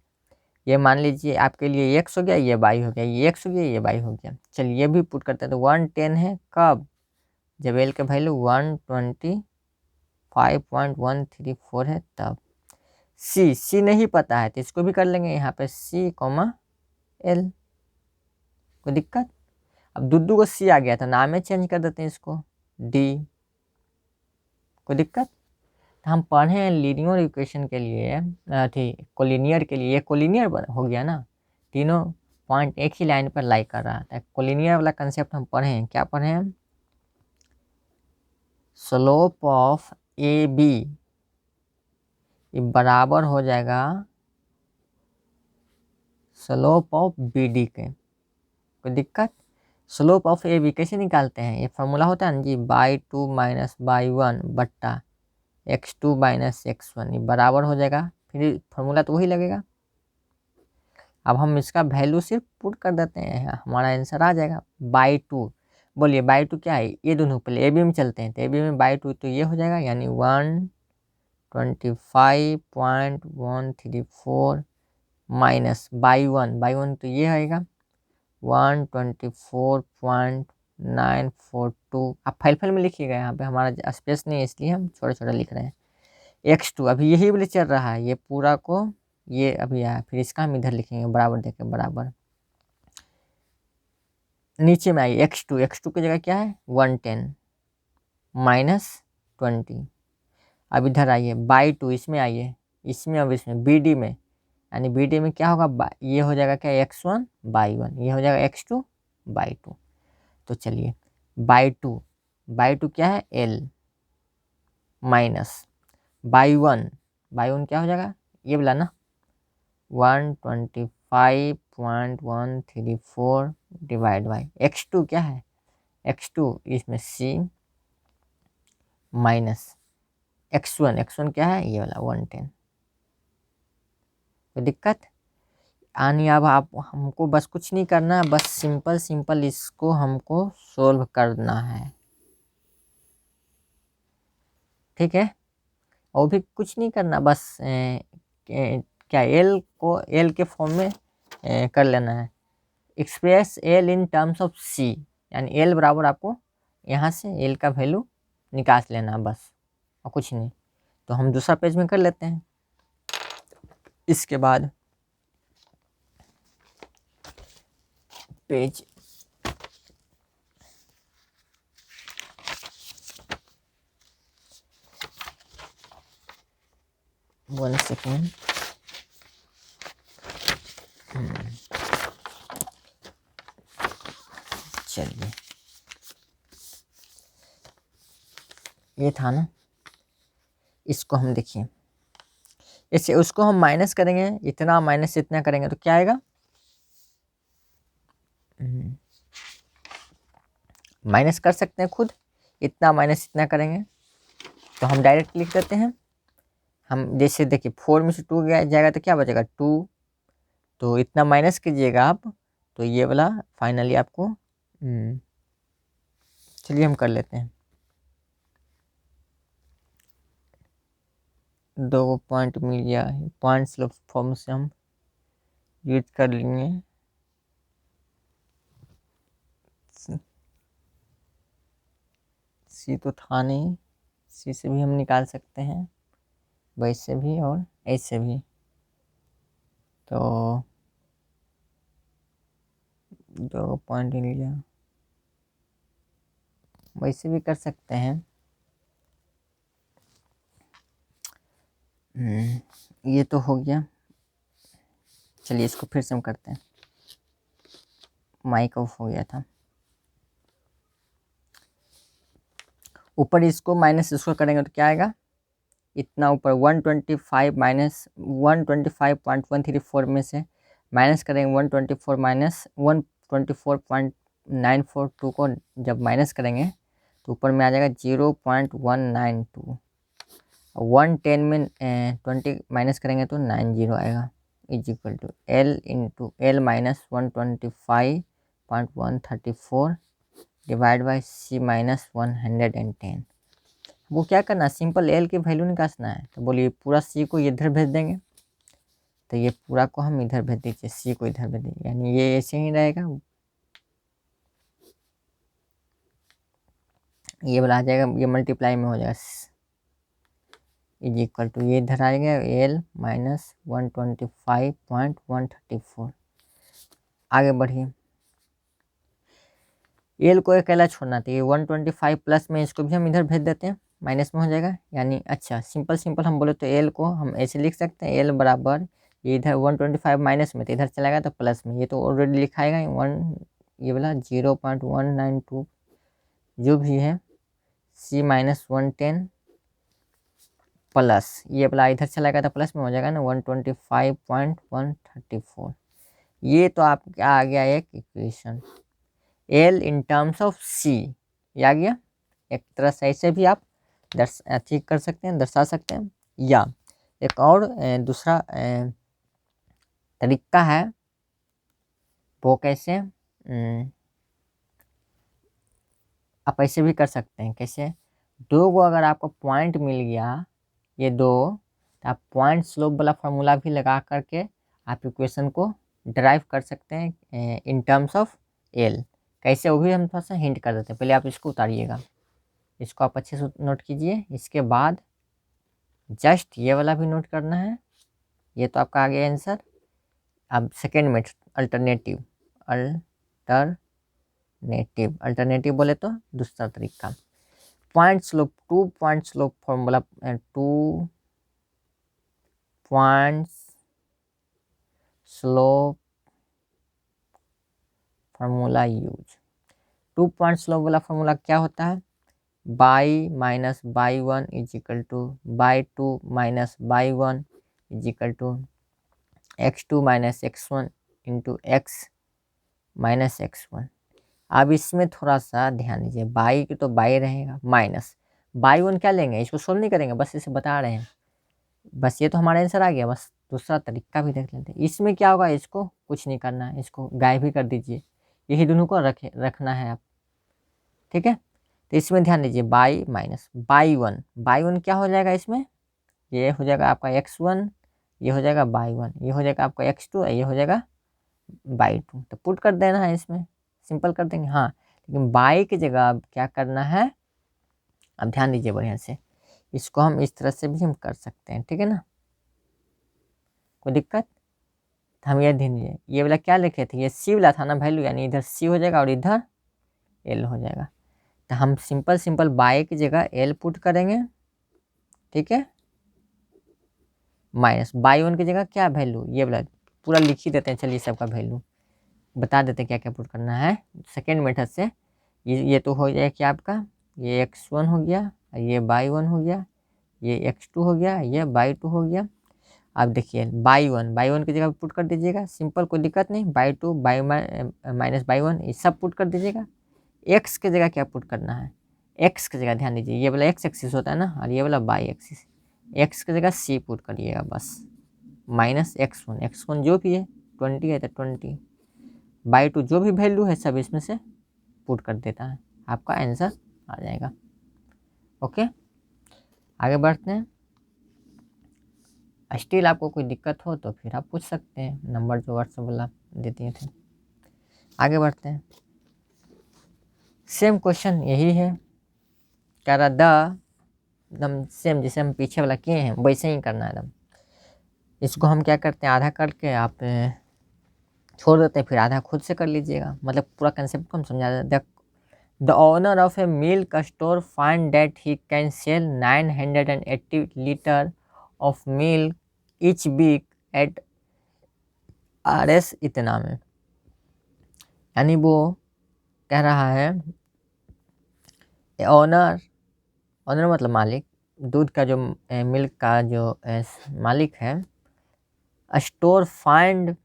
ये मान लीजिए आपके लिए एक्स हो गया, ये वाई हो गया, ये एक्स हो गया, ये वाई हो गया। चलिए ये भी पुट करते हैं, तो 110 है कब, जब एल का वैल्यू 125.134 है तब। सी नहीं पता है तो इसको भी कर लेंगे यहाँ पे सी कॉमा एल, कोई दिक्कत। अब दुद्दू को सी आ गया था, नाम में चेंज कर देते हैं इसको डी, कोई दिक्कत। तो हम पढ़े हैं लीनियर इक्वेशन के लिए, कोलिनियर के लिए, ये कोलिनियर हो गया ना, तीनों पॉइंट एक ही लाइन पर लाई कर रहा था। कोलिनियर वाला कंसेप्ट हम पढ़े हैं, क्या पढ़े हैं, स्लोप ऑफ ए बी बराबर हो जाएगा स्लोप ऑफ बी डी के, कोई दिक्कत। स्लोप ऑफ ए बी कैसे निकालते हैं, ये फॉर्मूला होता है ना जी, बाई 2 माइनस बाई 1 बट्टा x2 माइनस x1, ये बराबर हो जाएगा, फिर फॉर्मूला तो वही लगेगा। अब हम इसका वैल्यू सिर्फ पुट कर देते हैं, हमारा आंसर आ जाएगा बाई 2। बोलिए बाई 2 क्या है, ये दोनों पहले ए बी में चलते हैं, तो ए बी में बाई 2 तो ये हो जाएगा, यानी 125.134 माइनस बाई 1 तो ये आएगा 124.942। आप फाइल में लिखिएगा, यहाँ पे हमारा स्पेस नहीं है इसलिए हम छोटा छोटा लिख रहे हैं। x2 अभी यही वाले चल रहा है, ये पूरा को ये अभी आया, फिर इसका हम इधर लिखेंगे बराबर देके, बराबर नीचे में आइए x2 की जगह क्या है 110 माइनस 20। अब इधर आइए बाई 2, इसमें आइए, इसमें अब इसमें बी में, यानी बी में क्या होगा, ये हो जाएगा क्या x1 बाई 1, ये हो जाएगा x2 बाई 2। तो चलिए बाई 2 क्या है एल, माइनस बाई 1 क्या हो जाएगा ये बोला ना 125.134 डिवाइड बाई x2 क्या है, x2 इसमें सी माइनस x1 क्या है ये वाला 110। कोई दिक्कत। यानी अब आप हमको बस कुछ नहीं करना है, बस सिंपल इसको हमको सोल्व करना है, ठीक है। और भी कुछ नहीं करना, बस क्या एल के फॉर्म में कर लेना है। Express L in terms of C, यानी एल बराबर आपको यहाँ से एल का वैल्यू निकाल लेना बस और कुछ नहीं। तो हम दूसरा पेज में कर लेते हैं। इसके बाद पेज 1 सेकेंड। चलिए ये था ना, इसको हम देखिए, इससे उसको हम माइनस करेंगे, इतना माइनस इतना करेंगे तो क्या आएगा, माइनस कर सकते हैं खुद, इतना माइनस इतना करेंगे तो हम डायरेक्ट लिख देते हैं। हम जैसे देखिए 4 में से 2 जाएगा तो क्या बचेगा 2, तो इतना माइनस कीजिएगा आप, तो ये वाला फाइनली आपको चलिए हम कर लेते हैं। 2 पॉइंट मिल गया, पॉइंट्स फॉर्म से हम यूज कर लेंगे। सी तो था नहीं, सी से भी हम निकाल सकते हैं, वैसे भी और ऐसे भी, तो 2 पॉइंट मिल गया, वैसे भी कर सकते हैं। ये तो हो गया। चलिए इसको फिर से हम करते हैं, माइक ऑफ हो गया था। ऊपर इसको माइनस इसको करेंगे तो क्या आएगा, इतना ऊपर 125 माइनस 125.134 में से माइनस करेंगे 124 माइनस 124.942 को जब माइनस करेंगे तो ऊपर में आ जाएगा 0.192, 110 में 20 माइनस करेंगे तो 90 आएगा, is equal to L into L minus 125.134 divide by C minus 110। वो क्या करना, सिंपल एल की वैल्यू निकालना है, तो बोलिए पूरा सी को इधर भेज देंगे, तो ये पूरा को हम इधर भेज दीजिए, सी को इधर भेज दीजिए, यानी ये ऐसे ही रहेगा, ये वाला आ जाएगा, ये मल्टीप्लाई में हो जाएगा, इज इक्वल टू ये इधर आएगा एल माइनस 125.134। आगे बढ़िए, एल को अकेला छोड़ना, तो ये 125 प्लस में इसको भी हम इधर भेज देते हैं, माइनस में हो जाएगा, यानी अच्छा सिंपल हम बोले तो एल को हम ऐसे लिख सकते हैं, एल बराबर ये इधर 125 माइनस में तो इधर चलाएगा तो प्लस में, ये तो ऑलरेडी लिखाएगा ये वाला 0.192 जो भी है सी माइनस 110 प्लस ये वाला इधर चलाएगा तो प्लस में हो जाएगा ना 125.134। ये तो आपका आ गया एक equation, L in terms of C, ये आ गया। एक तरह से ऐसे भी आप ठीक कर सकते हैं, दर्शा सकते हैं, या एक और दूसरा तरीका है, वो कैसे आप ऐसे भी कर सकते हैं, कैसे, दो को अगर आपको पॉइंट मिल गया ये दो, तो आप पॉइंट स्लोप वाला फार्मूला भी लगा करके आप इक्वेशन को ड्राइव कर सकते हैं इन टर्म्स ऑफ एल। कैसे वो भी हम थोड़ा सा हिंट कर देते हैं, पहले आप इसको उतारिएगा, इसको आप अच्छे से नोट कीजिए, इसके बाद जस्ट ये वाला भी नोट करना है। ये तो आपका आ गया आंसर। अब सेकेंड में अल्टरनेटिव बोले तो दूसरा तरीका, point slope, 2 point slope formula, 2 point slope formula use. 2 point slope वाला फार्मूला क्या होता है, y minus y 1 is equal to y 2 minus y 1 is equal to x2 minus x1 into x minus x1। अब इसमें थोड़ा सा ध्यान दीजिए, बाई की तो बाई रहेगा, माइनस बाई 1 क्या लेंगे, इसको सोल्व नहीं करेंगे, बस इसे बता रहे हैं, बस ये तो हमारा आंसर आ गया। बस दूसरा तरीका भी देख लेते हैं, इसमें क्या होगा, इसको कुछ नहीं करना है, इसको गायब भी कर दीजिए, यही दोनों को रखना है आप, ठीक है। तो इसमें ध्यान दीजिए, बाई माइनस बाई 1 क्या हो जाएगा, इसमें ये हो जाएगा आपका x1, ये हो जाएगा बाई 1, ये हो जाएगा आपका x2, ये हो जाएगा बाई 2, तो पुट कर देना है इसमें, सिंपल कर देंगे। हाँ, लेकिन बाई की जगह अब क्या करना है, अब ध्यान दीजिए बढ़िया से, इसको हम इस तरह से भी हम कर सकते हैं, ठीक है ना, कोई दिक्कत। तो हम ये ध्यान दीजिए, ये वाला क्या लिखे थे, ये सी वाला था ना वैल्यू, यानी इधर सी हो जाएगा और इधर एल हो जाएगा। तो हम सिंपल सिंपल बाई की जगह एल पुट करेंगे, ठीक है, माइनस बाई 1 की जगह क्या वैल्यू, ये वाला पूरा लिख ही देते हैं, चलिए सबका वैल्यू बता देते हैं क्या क्या पुट करना है सेकेंड मेथड से। ये तो हो जाएगा क्या आपका, ये x1 हो गया, ये बाई 1 हो गया, ये x2 हो गया, ये बाई 2 हो गया। अब देखिए बाई 1 की जगह पुट कर दीजिएगा, सिंपल, कोई दिक्कत नहीं, बाई 2 बाई माइनस बाई 1 ये सब पुट कर दीजिएगा। एक्स की जगह क्या पुट करना है, एक्स की जगह ध्यान दीजिए, ये वाला एक्स एक्सिस होता है ना, और ये वाला बाई एक्सिस, एक्स की जगह सी पुट करिएगा बस, माइनस x1 जो भी है 20 है तो 20, बाई 2 जो भी वैल्यू है सब इसमें से पुट कर देता है, आपका आंसर आ जाएगा। ओके, आगे बढ़ते हैं। स्टिल आपको कोई दिक्कत हो तो फिर आप पूछ सकते हैं, नंबर जो व्हाट्सएप वाला दे दिए थे। आगे बढ़ते हैं, सेम क्वेश्चन यही है, कह रहा एकदम सेम जैसे हम पीछे वाला किए हैं वैसे ही करना है एकदम। इसको हम क्या करते हैं, आधा करके आप छोड़ देते हैं, फिर आधा खुद से कर लीजिएगा, मतलब पूरा कंसेप्ट को हम समझा देते हैं। The owner of a milk store find that he can sell 980 litre of milk each week at RS इतना में, यानी वो कह रहा है ओनर, ओनर मतलब मालिक, दूध का जो मिल्क का जो मालिक है, store find,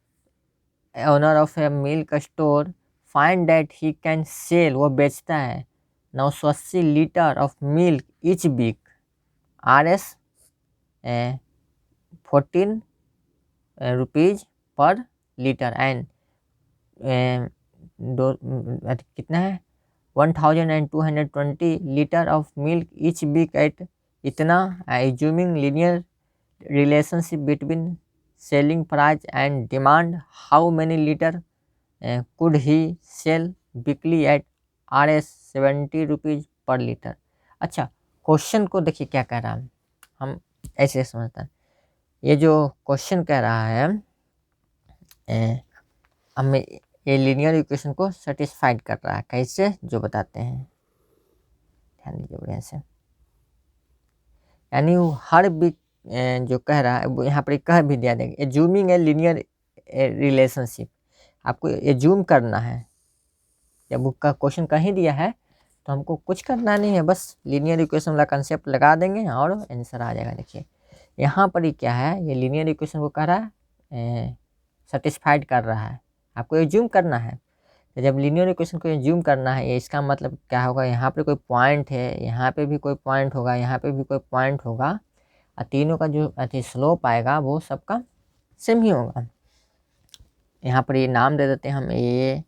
owner of a milk store find that he can sell, वो बेचता है 980 litre of milk each week RS 14 rupees per litre and कितना है 1220 litre of milk each week at इतना, assuming linear relationship between selling price and demand, how many litre could he sell weekly at RS 70 rupees per litre. अच्छा, क्वेश्चन को देखिए क्या कह रहा है, हम ऐसे समझते हैं, ये जो क्वेश्चन कह रहा है हमें ये लीनियर इक्वेशन को सेटिस्फाइड कर रहा है, कैसे जो बताते हैं, ध्यान दीजिए बढ़िया से, यानी वो हर वीक जो कह रहा है वो यहाँ पर कह भी दिया देगा, एज्यूमिंग ए लीनियर रिलेशनशिप, आपको एज्यूम करना है, जब उसका क्वेश्चन कहीं दिया है तो हमको कुछ करना नहीं है, बस लीनियर इक्वेशन वाला कंसेप्ट लगा देंगे और आंसर आ जाएगा। देखिए यहाँ पर ही क्या है, ये लीनियर इक्वेशन को कह रहा है सेटिस्फाइड कर रहा है, आपको एज्यूम करना है। तो जब लीनियर इक्वेशन को एज्यूम करना है, ये इसका मतलब क्या होगा, यहाँ पे कोई पॉइंट है, यहाँ पे भी कोई पॉइंट होगा, यहाँ पे भी कोई पॉइंट होगा, और तीनों का जो स्लोप आएगा वो सबका सेम ही होगा। यहाँ पर ये नाम दे देते हैं हम, ए,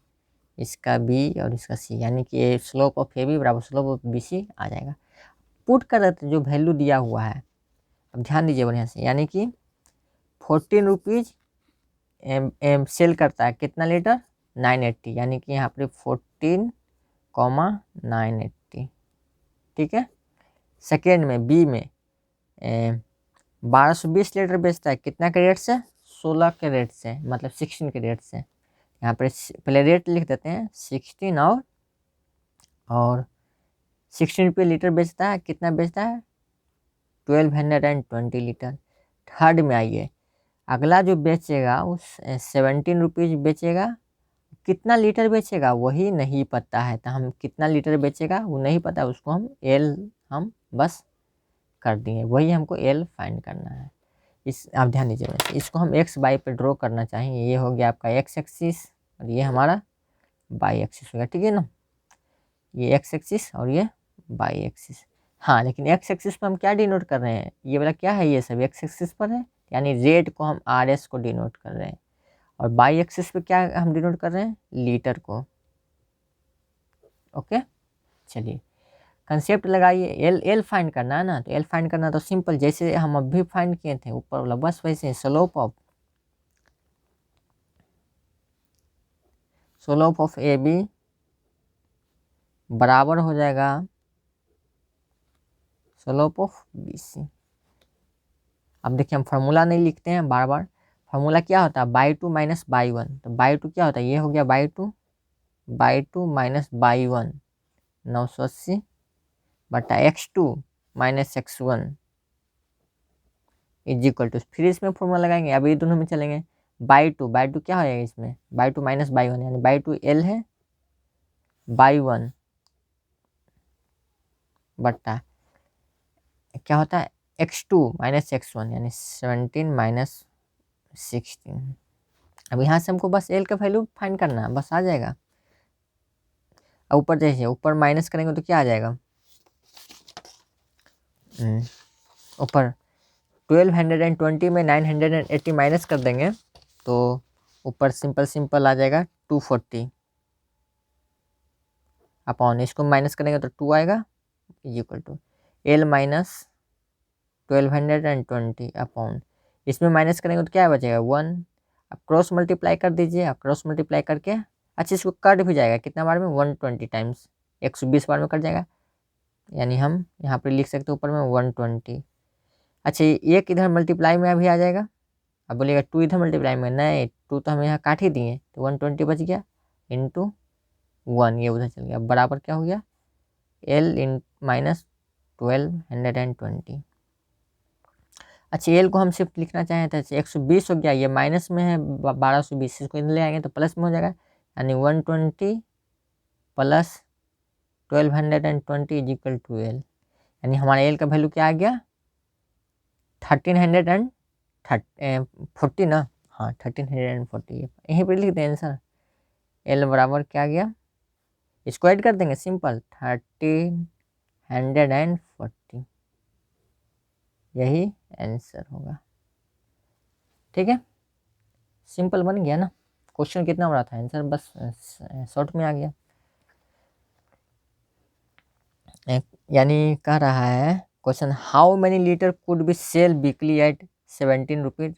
इसका बी और इसका सी, यानी कि ये स्लोप ऑफ ए बी बराबर स्लोप ऑफ बी सी आ जाएगा। पुट कर देते जो वैल्यू दिया हुआ है, अब ध्यान दीजिए बढ़िया से, यानी कि 14 रुपीज़ सेल करता है कितना लीटर, 980, यानी कि यहाँ पर 14,980, ठीक है। सेकेंड में बी में 1220 लीटर बेचता है कितना के रेट से, 16 के रेट से, मतलब 16 के रेट से, यहाँ पर पहले रेट लिख देते हैं 16 और 16 रुपये लीटर बेचता है, कितना बेचता है 1220 लीटर। थर्ड में आइए, अगला जो बेचेगा वो 17 रुपीज़ बेचेगा, कितना लीटर बेचेगा वही नहीं पता है, तो हम कितना लीटर बेचेगा वो नहीं पता, उसको हम एल हम बस कर दिए, वही हमको एल फाइंड करना है। इस आप ध्यान दीजिए, इसको हम एक्स बाई पे ड्रॉ करना चाहेंगे, ये हो गया आपका एक्स एक्सिस और ये हमारा बाई एक्सिस हो गया, ठीक है ना, ये एक्स एक्सिस और ये बाई एक्सिस। हाँ, लेकिन एक्स एक्सिस पर हम क्या डिनोट कर रहे हैं, ये वाला क्या है, ये सब एक्स एक्सिस पर है, यानी रेट को हम RS को डिनोट कर रहे हैं, और बाई एक्सिस पे क्या हम डिनोट कर रहे हैं, लीटर को। ओके, चलिए कंसेप्ट लगाइए, एल फाइंड करना है ना, तो एल फाइंड करना तो सिंपल, जैसे हम अभी फाइंड किए थे ऊपर वाला, बस वैसे slope of slope of A B बराबर हो जाएगा स्लोप ऑफ बी सी। अब देखिए हम फार्मूला नहीं लिखते हैं बार बार, फार्मूला क्या होता है by two minus y one, तो बाई टू क्या होता है, ये हो गया by two minus y one 980 बटा x2 minus x1 is equal to, फिर इसमें फॉर्मूला लगाएंगे, अब ये दोनों में चलेंगे, बाई टू क्या हो जाएगा इसमें, by two minus y one, यानी बाई टू एल है बाई वन बटा क्या होता है x2 माइनस x1 यानी 17 माइनस 16। अब यहाँ से हमको बस एल का वैल्यू फाइंड करना है, बस आ जाएगा। अब ऊपर देखिए, ऊपर माइनस करेंगे तो क्या आ जाएगा, ऊपर 1220 में 980 माइनस कर देंगे तो ऊपर सिंपल आ जाएगा 240 अपॉन, इसको माइनस करेंगे तो 2 आएगा is equal to L minus 1220 upon, इसमें माइनस करेंगे तो क्या बचेगा 1। अब क्रॉस मल्टीप्लाई कर दीजिए, अब क्रॉस मल्टीप्लाई करके अच्छा इसको कट भी जाएगा कितना बार में 120 टाइम्स 120 बार में कट जाएगा, यानी हम यहाँ पर लिख सकते हैं ऊपर में 120। अच्छा एक इधर मल्टीप्लाई में अभी आ जाएगा, अब बोलिएगा 2 इधर मल्टीप्लाई में, नहीं 2 तो हम यहाँ काट ही दिए तो 120 बच गया इंटू 1, ये उधर चल गया, बराबर क्या हो गया एल इन माइनस 1220। अच्छा एल को हम सिर्फ लिखना चाहें तो 120 हो गया, ये माइनस में है 1220, इसको इधर ले आएंगे तो प्लस में हो जाएगा, यानी 120 plus 1220 is equal to L, यानी हमारा एल का वैल्यू क्या आ गया 1340 ना, हाँ 1340, यहीं पर लिख दें आंसर, एल बराबर क्या आ गया, इसको ऐड कर देंगे सिंपल 1340, यही आंसर होगा। ठीक है, सिंपल बन गया ना, क्वेश्चन कितना बड़ा था, आंसर बस शॉर्ट में आ गया। यानी कह रहा है question, how many litre could be sell weekly at 17 rupees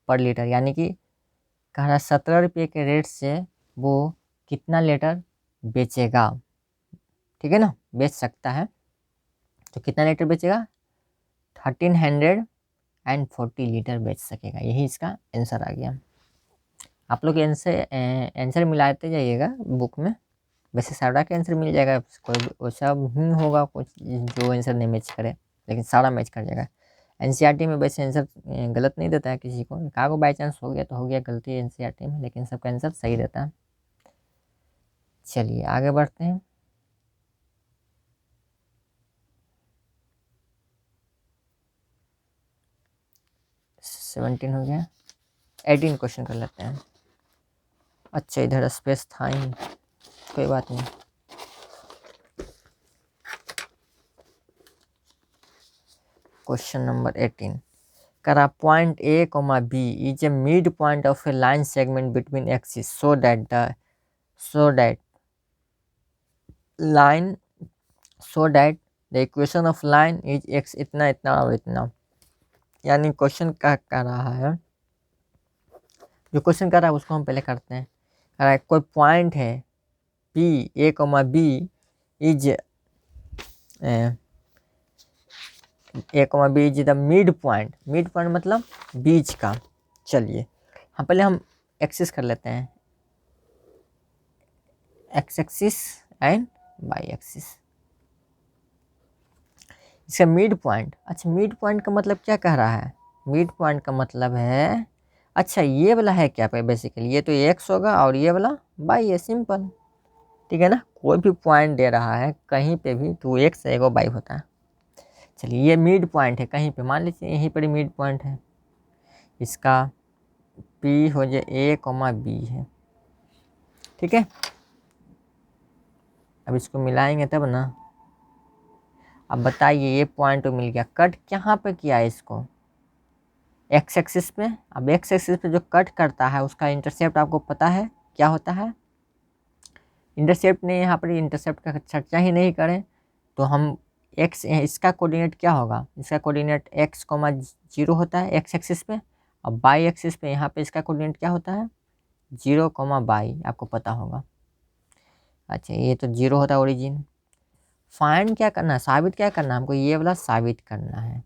per litre, यानी कि कह रहा है 17 रुपये के रेट से वो कितना लीटर बेचेगा, ठीक है ना, बेच सकता है, तो कितना लीटर बेचेगा 1340 लीटर बेच सकेगा, यही इसका आंसर आ गया। आप लोग आंसर मिलाते जाइएगा बुक में, वैसे सारा का आंसर मिल जाएगा, कोई वैसा ही होगा कुछ जो आंसर नहीं मैच करे, लेकिन सारा मैच कर जाएगा। एनसीईआरटी में वैसे आंसर गलत नहीं देता है किसी को, कहा को बाई चांस हो गया तो हो गया गलती एनसीईआरटी में, लेकिन सबका आंसर सही देता है। चलिए आगे बढ़ते हैं। सेवनटीन हो गया, 18 क्वेश्चन कर लेते हैं। अच्छा इधर स्पेस था ही, कोई बात नहीं। क्वेश्चन नंबर 18 करा, point A comma B is a mid point of a line segment between axis so that the equation of line is x इतना इतना और इतना। यानी क्वेश्चन क्या कर रहा है, जो क्वेश्चन कर रहा है उसको हम पहले करते हैं। कह रहा है कोई पॉइंट है P A comma B is the mid point मतलब बीच का। चलिए हम पहले हम एक्सिस कर लेते हैं, x axis and Y axis, इसका मिड पॉइंट। अच्छा मिड पॉइंट का मतलब क्या कह रहा है, मिड पॉइंट का मतलब है, अच्छा ये वाला है क्या पे बेसिकली, ये तो एक्स होगा और ये वाला वाई है, सिंपल, ठीक है ना। कोई भी पॉइंट दे रहा है कहीं पे भी तो एक्स एगो वाई होता है। चलिए ये मिड पॉइंट है कहीं पे, मान लीजिए यहीं पर मिड पॉइंट है, इसका पी हो जाए ए कॉमा बी है, ठीक है। अब इसको मिलाएंगे तब ना। अब बताइए ये पॉइंट तो मिल गया, कट कहाँ पे किया है इसको, एक्स एक्सिस पे। अब एक्स एक्सिस पे जो कट करता है उसका इंटरसेप्ट आपको पता है क्या होता है, इंटरसेप्ट ने यहाँ पर इंटरसेप्ट का चर्चा ही नहीं करें तो हम एक्स, इसका कोऑर्डिनेट क्या होगा, इसका कोऑर्डिनेट एक्स कॉमा 0 होता है एक्स एक्सिस पे, और वाई एक्सिस पे यहाँ पे इसका कोऑर्डिनेट क्या होता है 0 कॉमा बाई आपको पता होगा। अच्छा ये तो 0 होता है ओरिजिन। फाइंड क्या करना है, साबित क्या करना है हमको, ये वाला साबित करना है।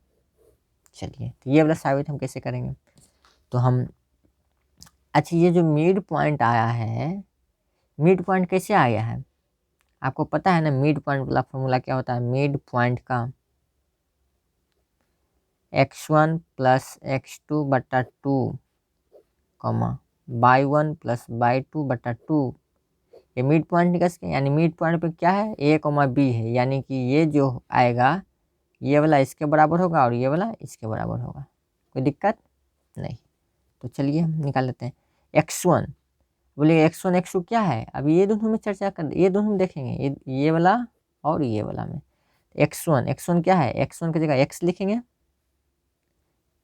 चलिए तो ये वाला साबित हम कैसे करेंगे, तो हम अच्छा ये जो मिड पॉइंट आया है, मिड पॉइंट कैसे आया है आपको पता है ना, मिड पॉइंट वाला फॉर्मूला क्या होता है, मिड पॉइंट का x1 प्लस x2 बटा 2 कॉमा y1 प्लस y2 बटा 2, ये मिड पॉइंट निकल के, यानी मिड पॉइंट पे क्या है, a कॉमा b है, यानी कि ये जो आएगा ये वाला इसके बराबर होगा और ये वाला इसके बराबर होगा, कोई दिक्कत नहीं। तो चलिए हम निकाल लेते हैं x1, बोलिए x1 x2 क्या है, अभी ये दोनों में चर्चा कर, ये दोनों में देखेंगे, ये वाला और ये वाला में। x1 क्या है, x1 की जगह x लिखेंगे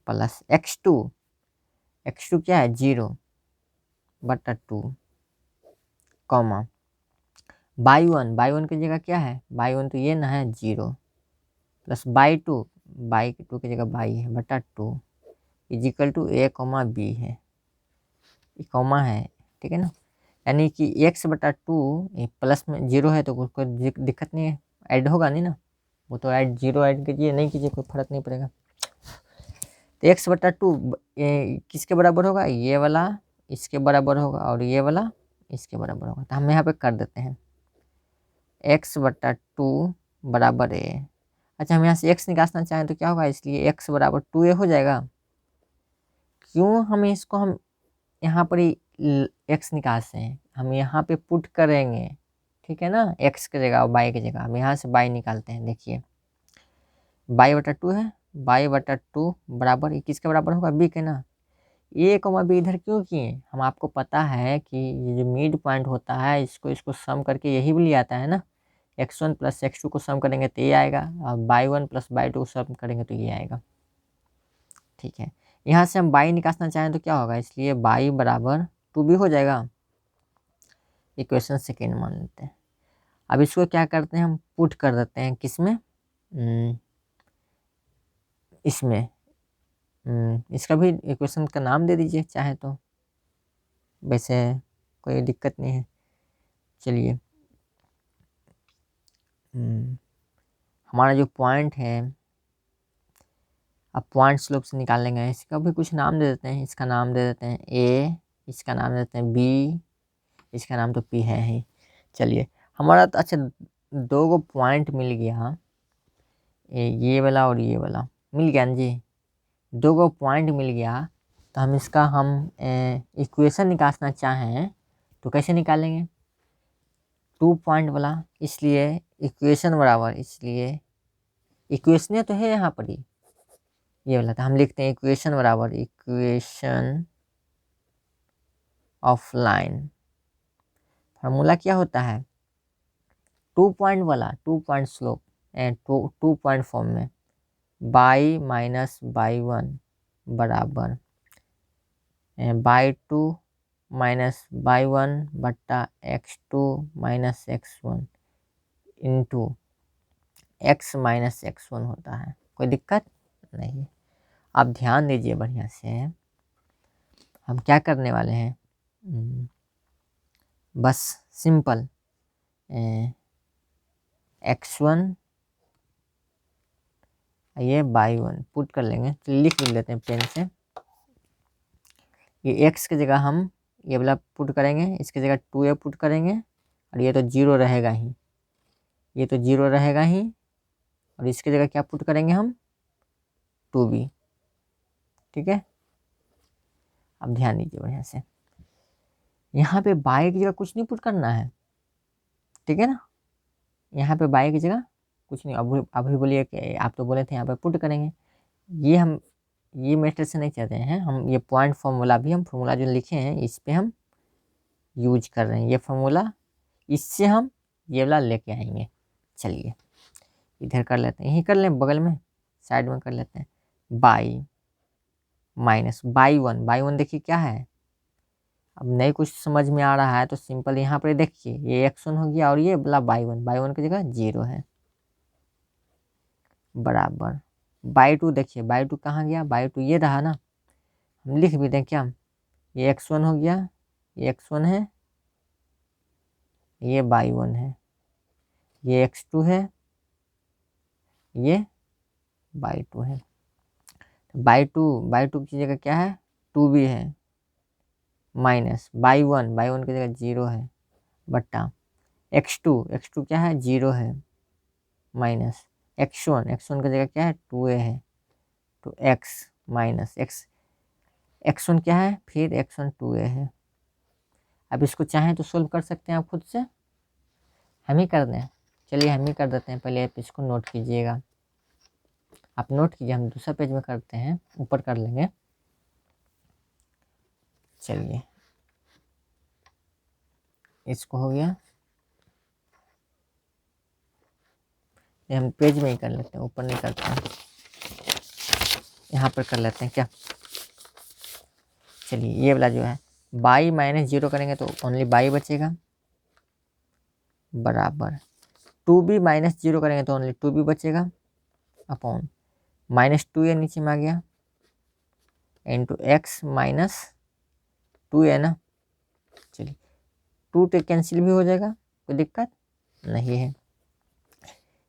प्लस x2 क्या है 0 बटा 2 कॉमा y1 की जगह क्या है, y1 तो ये ना है 0 प्लस y2 की जगह y है बटा 2 equal to a comma b है, ये कॉमा है, ठीक है ना, यानी कि x बटा 2 प्लस में 0 है तो कोई दिक्कत नहीं है, ऐड होगा नहीं ना, वो तो ऐड 0 ऐड कीजिए नहीं कीजिए कोई फर्क नहीं पड़ेगा। तो x बटा 2 किसके बराबर होगा, ये वाला इसके बराबर होगा और ये वाला इसके बराबर होगा, तो हम यहाँ पे कर देते हैं x बटा 2 बराबर a। अच्छा हम यहाँ से x निकालना चाहें तो क्या होगा, इसलिए x बराबर 2a हो जाएगा। क्यों हम इसको हम यहाँ पर ही x निकालते हैं, हम यहाँ पे पुट करेंगे, ठीक है ना, x की जगह और y की जगह हम यहाँ से y निकालते हैं। देखिए y बटा 2 है, y बटा 2 बराबर ये किसके बराबर होगा, b के ना। a कॉमा b इधर क्यों किए, हम आपको पता है कि ये जो मिड पॉइंट होता है इसको सम करके यही भी लिया आता है ना, x1 प्लस x2 को सम करेंगे तो ये आएगा और y1 प्लस y2 को सम करेंगे तो ये आएगा, ठीक है। यहाँ से हम y निकालना चाहें तो क्या होगा, इसलिए y बराबर 2 भी हो जाएगा, इक्वेशन सेकेंड मान लेते हैं। अब इसको क्या करते हैं, हम पुट कर देते हैं किसमें, इसमें इसका भी इक्वेशन का नाम दे दीजिए चाहे तो, वैसे कोई दिक्कत नहीं है। चलिए हमारा जो पॉइंट है, अब पॉइंट स्लोप से निकाल लेंगे, इसका भी कुछ नाम दे देते हैं, इसका नाम दे देते हैं a, इसका नाम दे देते हैं b, इसका नाम तो p है ही। चलिए हमारा तो अच्छा 2 गो पॉइंट मिल गया, ये वाला और ये वाला मिल गया ना जी, 2 गो पॉइंट मिल गया, तो हम इसका हम इक्वेशन निकालना चाहें तो कैसे निकालेंगे, 2 पॉइंट वाला, इसलिए इक्वेशन बराबर, इसलिए इक्वेशन तो है यहाँ पर ही ये वाला, तो हम लिखते हैं इक्वेशन बराबर इक्वेशन ऑफ लाइन, फार्मूला क्या होता है 2 पॉइंट वाला, 2 point slope and 2 point form में y माइनस y1 बराबर y2 माइनस y1 बट्टा x2 minus x1 into x minus x1 होता है, कोई दिक्कत नहीं। आप ध्यान दीजिए बढ़िया से, हम क्या करने वाले हैं, बस सिंपल x1 ये y1 पुट कर लेंगे, तो लिख भी लेते हैं पेन से, ये x की जगह हम ये वाला पुट करेंगे, इसकी जगह 2a पुट करेंगे और ये तो 0 रहेगा ही, ये तो 0 रहेगा ही, और इसकी जगह क्या पुट करेंगे हम 2b, ठीक है। अब ध्यान दीजिए बढ़िया से, यहाँ पे y की जगह कुछ नहीं पुट करना है, ठीक है ना, यहाँ पे y की जगह कुछ नहीं, अभी बोलिए कि आप तो बोले थे यहाँ पे पुट करेंगे, ये हम ये मेथड से नहीं चाहते हैं, हम ये पॉइंट फार्मूला भी हम फार्मूला जो लिखे हैं इस पे हम यूज कर रहे हैं, ये फार्मूला, इससे हम ये वाला लेके आएंगे। चलिए इधर कर लेते हैं, यही कर लें बगल में साइड में कर लेते हैं, बाई माइनस y1 देखिए क्या है, अब नहीं कुछ समझ में आ रहा है तो सिंपल यहाँ पर देखिए ये x1 हो गया और ये वाला y1 की जगह 0 है बराबर y2, देखिए y2 कहाँ गया, y2 ये रहा ना, हम लिख भी दें क्या, ये x1 हो गया ये x1 है, ये y1 है, ये x2 है, ये y2 है। y2 की जगह क्या है, 2b है, माइनस y1 की जगह 0 है, बट्टा x2 क्या है, 0 है, माइनस x1 की जगह क्या है, 2a है, तो x माइनस x1 क्या है, फिर x1 2a है। अब इसको चाहें तो सोल्व कर सकते हैं आप खुद से, हम ही कर दें, चलिए हम ही कर देते हैं। पहले आप इसको नोट कीजिएगा, आप नोट कीजिए, हम दूसरा पेज में करते हैं, ऊपर कर लेंगे। चलिए इसको हो गया, ये हम पेज में ही कर लेते हैं, ऊपर नहीं करते हैं, यहाँ पर कर लेते हैं क्या। चलिए ये वाला जो है y माइनस 0 करेंगे तो ओनली y बचेगा, बराबर 2b माइनस 0 करेंगे तो ओनली 2b बचेगा, अपॉन -2a नीचे में आ गया, इंटू x माइनस 2a ना। चलिए 2 तो कैंसिल भी हो जाएगा, कोई दिक्कत नहीं है।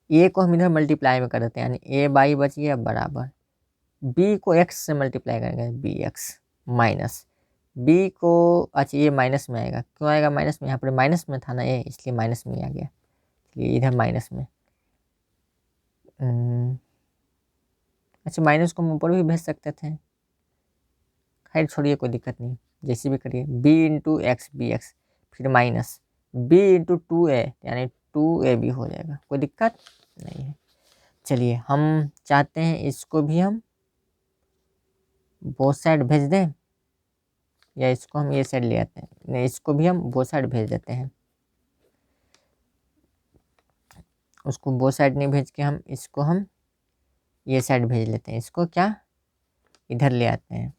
a को हम इधर मल्टीप्लाई में कर देते हैं, यानी a बाई बच गया, बराबर b को x से मल्टीप्लाई करेंगे, bx माइनस b को, अच्छा ये माइनस में आएगा, क्यों आएगा माइनस में, यहाँ पर माइनस में था ना ये, इसलिए माइनस में आ गया, इसलिए इधर माइनस में। अच्छा माइनस को हम ऊपर भी भेज सकते थे, खैर छोड़िए कोई दिक्कत नहीं, जैसे भी करिए, b into x B x, फिर माइनस b इंटू 2a, यानी 2a भी हो जाएगा, कोई दिक्कत नहीं है। चलिए हम चाहते हैं इसको भी हम बोथ साइड भेज दें, या इसको हम ये साइड ले आते हैं, नहीं इसको भी हम बोथ साइड भेज देते हैं, उसको बोथ साइड नहीं भेज के हम इसको हम ये साइड भेज लेते हैं, इसको क्या इधर ले आते हैं,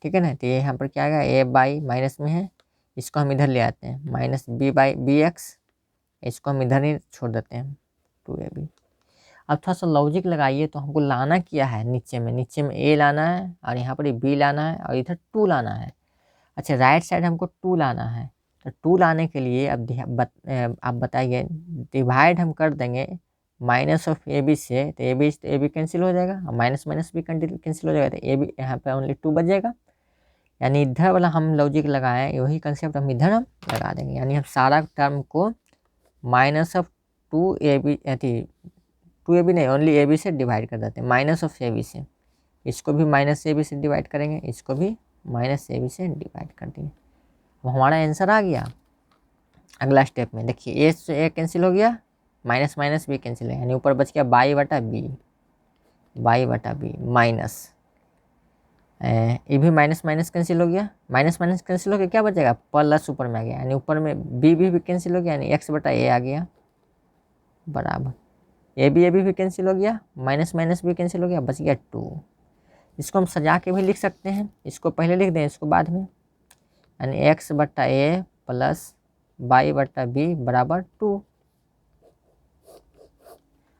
ठीक है ना। तो ये यहाँ पर क्या आएगा, a बाई माइनस में है, इसको हम इधर ले आते हैं, minus b by B x, इसको हम इधर ही छोड़ देते हैं, 2ab। अब थोड़ा सा लॉजिक लगाइए, तो हमको लाना क्या है, नीचे में a लाना है, और यहाँ पर b लाना है, और इधर 2 लाना है। अच्छा राइट साइड हमको 2 लाना है, तो 2 लाने के लिए अब आप बताइए, डिवाइड हम कर देंगे माइनस ऑफ ए बी से, तो ए बी कैंसिल हो जाएगा, और माइनस माइनस भी कैंसिल हो जाएगा, तो ए बी यहाँ पे ओनली 2 बचेगा। यानी इधर वाला हम लॉजिक लगाएं, वही कंसेप्ट हम इधर हम लगा देंगे, यानी हम सारा टर्म को माइनस ऑफ 2ab, 2ab नहीं, ओनली ए बी से डिवाइड कर देते हैं, माइनस ऑफ ए बी से, इसको भी माइनस ए बी से डिवाइड करेंगे, इसको भी माइनस ए बी से डिवाइड कर दिए। अब हमारा आंसर आ गया। अगला स्टेप में देखिए, ए से ए कैंसिल हो गया, माइनस माइनस भी कैंसिल है, यानी ऊपर बच गया बाई बटा बी माइनस, ये भी माइनस माइनस कैंसिल हो गया, माइनस माइनस कैंसिल हो गया, क्या बचेगा, प्लस ऊपर में आ गया, यानी ऊपर में बी भी कैंसिल हो गया, यानी एक्स बटा ए आ गया, बराबर ए भी कैंसिल हो गया, माइनस माइनस भी कैंसिल हो गया, बच गया 2। इसको हम सजा के भी लिख सकते हैं, इसको पहले लिख दें, इसको बाद में, यानी एक्स बटा ए प्लस बाई बटा बी बराबर 2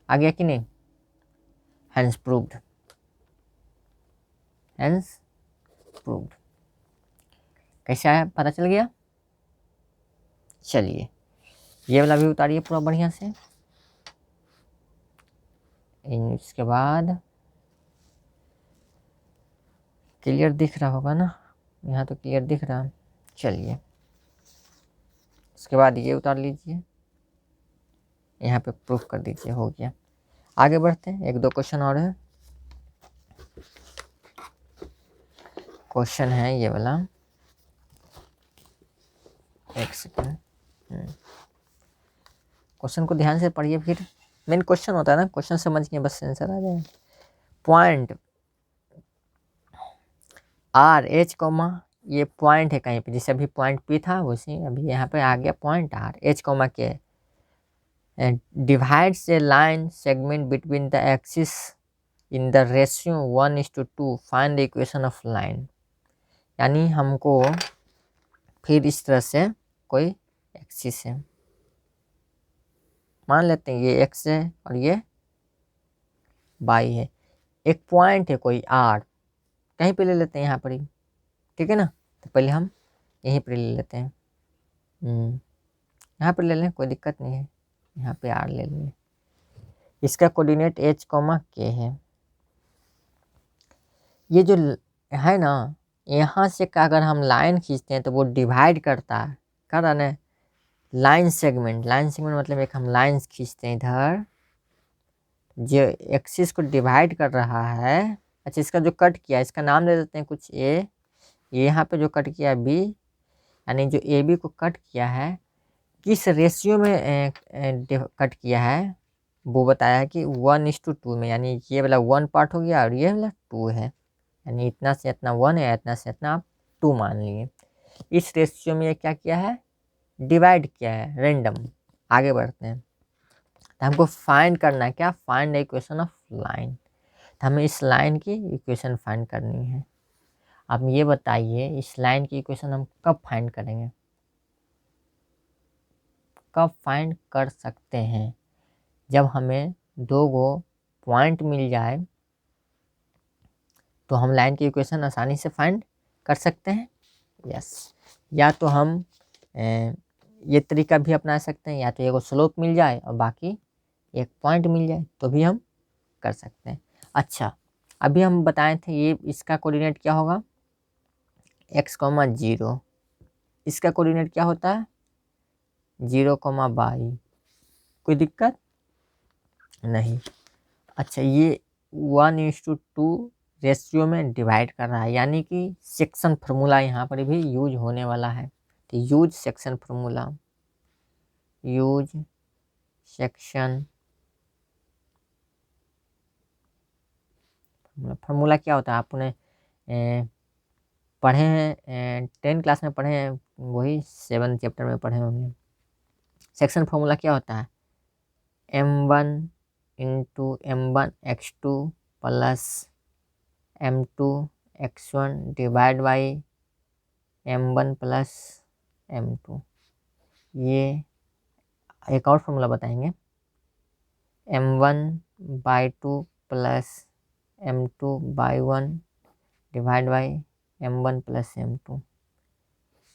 आ गया कि नहीं। Hence proved, hence proved. कैसे आया, पता चल गया। चलिए ये वाला भी उतारिए पूरा बढ़िया से, इसके बाद क्लियर दिख रहा होगा ना, यहाँ तो क्लियर दिख रहा है। चलिए इसके बाद ये उतार लीजिए, यहाँ पे प्रूफ कर दीजिए, हो गया। आगे बढ़ते हैं, 1-2 क्वेश्चन और है। क्वेश्चन है ये वाला, एक सेकंड, क्वेश्चन को ध्यान से पढ़िए, फिर मेन क्वेश्चन होता है ना, क्वेश्चन समझ के बस आंसर आ जाए। पॉइंट आर एच कॉमा, ये पॉइंट है कहीं पे, जैसे अभी पॉइंट पी था वैसे अभी यहाँ पे आ गया पॉइंट आर एच कॉमा के, divides A line segment between the axis in the ratio 1:2, find the equation of line. यानी हमको फिर इस तरह से कोई एक्सिस है, मान लेते हैं ये एक्स है और ये वाई है, एक पॉइंट है कोई आर, कहीं पे ले लेते हैं यहाँ पर ही, ठीक है ना। तो पहले हम यहीं पर ले लेते हैं। यहाँ पर ले लें, कोई दिक्कत नहीं है, यहाँ पे आर ले लेंगे। इसका कोऑर्डिनेट h, k है। ये जो है ना, यहाँ से अगर हम लाइन खींचते हैं तो वो डिवाइड करता है, कर रहा ना, लाइन सेगमेंट। लाइन सेगमेंट मतलब एक हम लाइन खींचते हैं इधर, जो एक्सिस को डिवाइड कर रहा है। अच्छा, इसका जो कट किया इसका नाम दे देते हैं कुछ ए, यहाँ पे जो कट किया बी, यानी जो ए बी को कट किया है किस रेशियो में कट किया है वो बताया है कि 1:2 में, यानी ये वाला 1 पार्ट हो गया और ये वाला 2 है, यानी इतना से इतना 1 है, इतना से इतना आप 2 मान लिए। इस रेशियो में ये क्या किया है, डिवाइड किया है, रेंडम। आगे बढ़ते हैं, तो हमको फाइंड करना है क्या, find the equation of line. तो हमें इस लाइन की इक्वेशन फाइंड करनी है। अब ये बताइए इस लाइन की इक्वेशन हम कब फाइंड करेंगे, कब फाइंड कर सकते हैं, जब हमें 2 गो पॉइंट मिल जाए तो हम लाइन की इक्वेशन आसानी से फाइंड कर सकते हैं। यस, या तो हम ये तरीका भी अपना सकते हैं, या तो एक स्लोप मिल जाए और बाकी एक पॉइंट मिल जाए तो भी हम कर सकते हैं। अच्छा, अभी हम बताए थे ये इसका कोऑर्डिनेट क्या होगा, x, 0। इसका कोऑर्डिनेट क्या होता है 0, y। कोई दिक्कत नहीं। अच्छा, ये 1:2 रेशियो में डिवाइड कर रहा है, यानी कि सेक्शन फार्मूला यहाँ पर भी यूज होने वाला है। तो use section formula, use section formula क्या होता है, आपने पढ़े हैं 10 क्लास में पढ़े हैं, वही 7 चैप्टर में पढ़े होंगे। सेक्शन फार्मूला क्या होता है, m1 into m1x2 plus m2x1 divide by m1 plus m2। ये एक और फार्मूला बताएंगे, m1/2 plus m2/1 divide by m1 plus m2।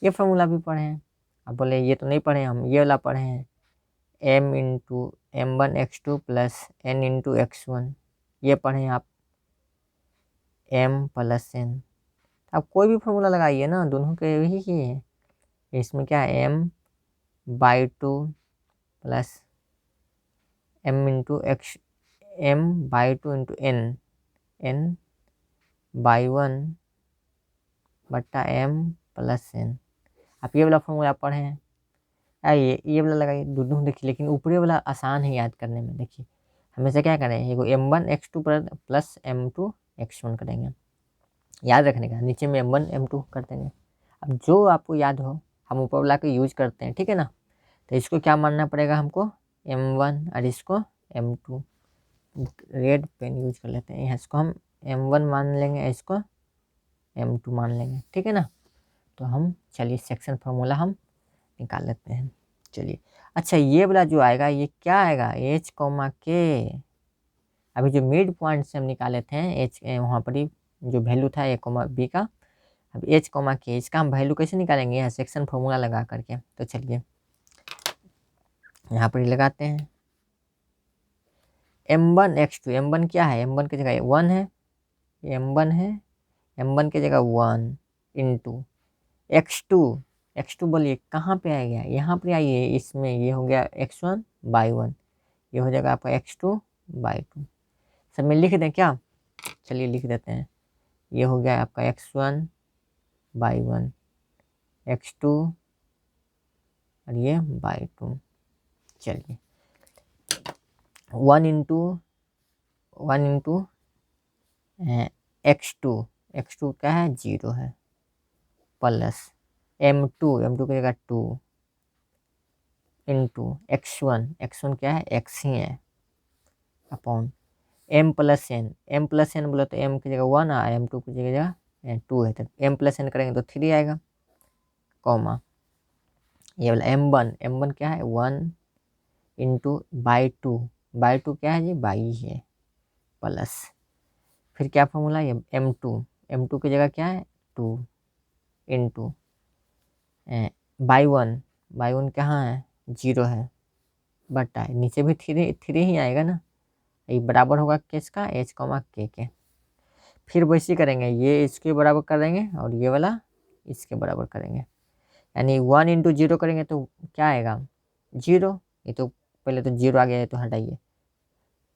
ये फार्मूला भी पढ़े हैं। अब बोले ये तो नहीं पढ़े, हम ये वाला पढ़े हैं, m into m1x2 plus n into x1। ये पढ़े आप m प्लस n। आप कोई भी फार्मूला लगाइए ना, दोनों के यही ही है। इसमें क्या है m/2 plus m into x, m/2 into n/1 बट्टा m प्लस n। आप ये वाला फार्मूला पढ़े हैं, ये वाला लगाइए, दोनों देखिए, लेकिन ऊपरी वाला आसान है याद करने में। देखिए हमेशा क्या करें, ये m1x2 प्लस m2x1 करेंगे, याद रखने का, नीचे में m1 m2 कर देंगे। अब जो आपको याद हो हम ऊपर वाला को यूज करते हैं, ठीक है ना। तो इसको क्या मानना पड़ेगा हमको, m1, और इसको m2। रेड पेन यूज कर लेते हैं, यहाँ इसको हम m1 मान लेंगे, इसको m2 मान लेंगे, ठीक है ना। तो हम चलिए सेक्शन फार्मूला हम निकाल लेते हैं, चलिए। अच्छा, ये वाला जो आएगा ये क्या आएगा, h, k। अभी जो मिड पॉइंट से हम निकाले थे h, वहाँ पर ही जो वैल्यू था a, b का, अब h, k, इसका हम वैल्यू कैसे निकालेंगे, यहाँ सेक्शन फार्मूला लगा करके। तो चलिए यहाँ पर ही लगाते हैं, m1x2, m1 क्या है, m1 की जगह 1 है, m1 है, m1 की जगह 1 इंटू x2 बोलिए कहाँ पे आ गया, यहाँ पे आइए, इसमें ये हो गया x1/1, ये हो जाएगा आपका x2/2। सब में लिख दें क्या, चलिए लिख देते हैं, ये हो गया आपका x1/1, x2 और ये /2। चलिए 1 इंटू x2 क्या है 0 है, प्लस m2 की जगह 2 इंटू x1 क्या है x ही है, अपॉन m प्लस n बोले तो m की जगह 1 है, m2 की जगह 2 है, तो m प्लस n करेंगे तो 3 आएगा, कॉमा ये वाला m1 क्या है 1 इंटू बाई टू क्या है जी बाई है, प्लस फिर क्या फॉर्मूला ये m2 की जगह क्या है 2 इंटू बाई वन कहाँ है, 0 है, बटा नीचे भी थ्री थ्री ही आएगा ना, ये बराबर होगा किसका, एच कॉमा के। फिर वैसे करेंगे, ये इसके बराबर कर देंगे और ये वाला इसके बराबर करेंगे, यानी 1 इंटू 0 करेंगे तो क्या आएगा 0, ये तो पहले तो 0 आ गया है तो हटाइए।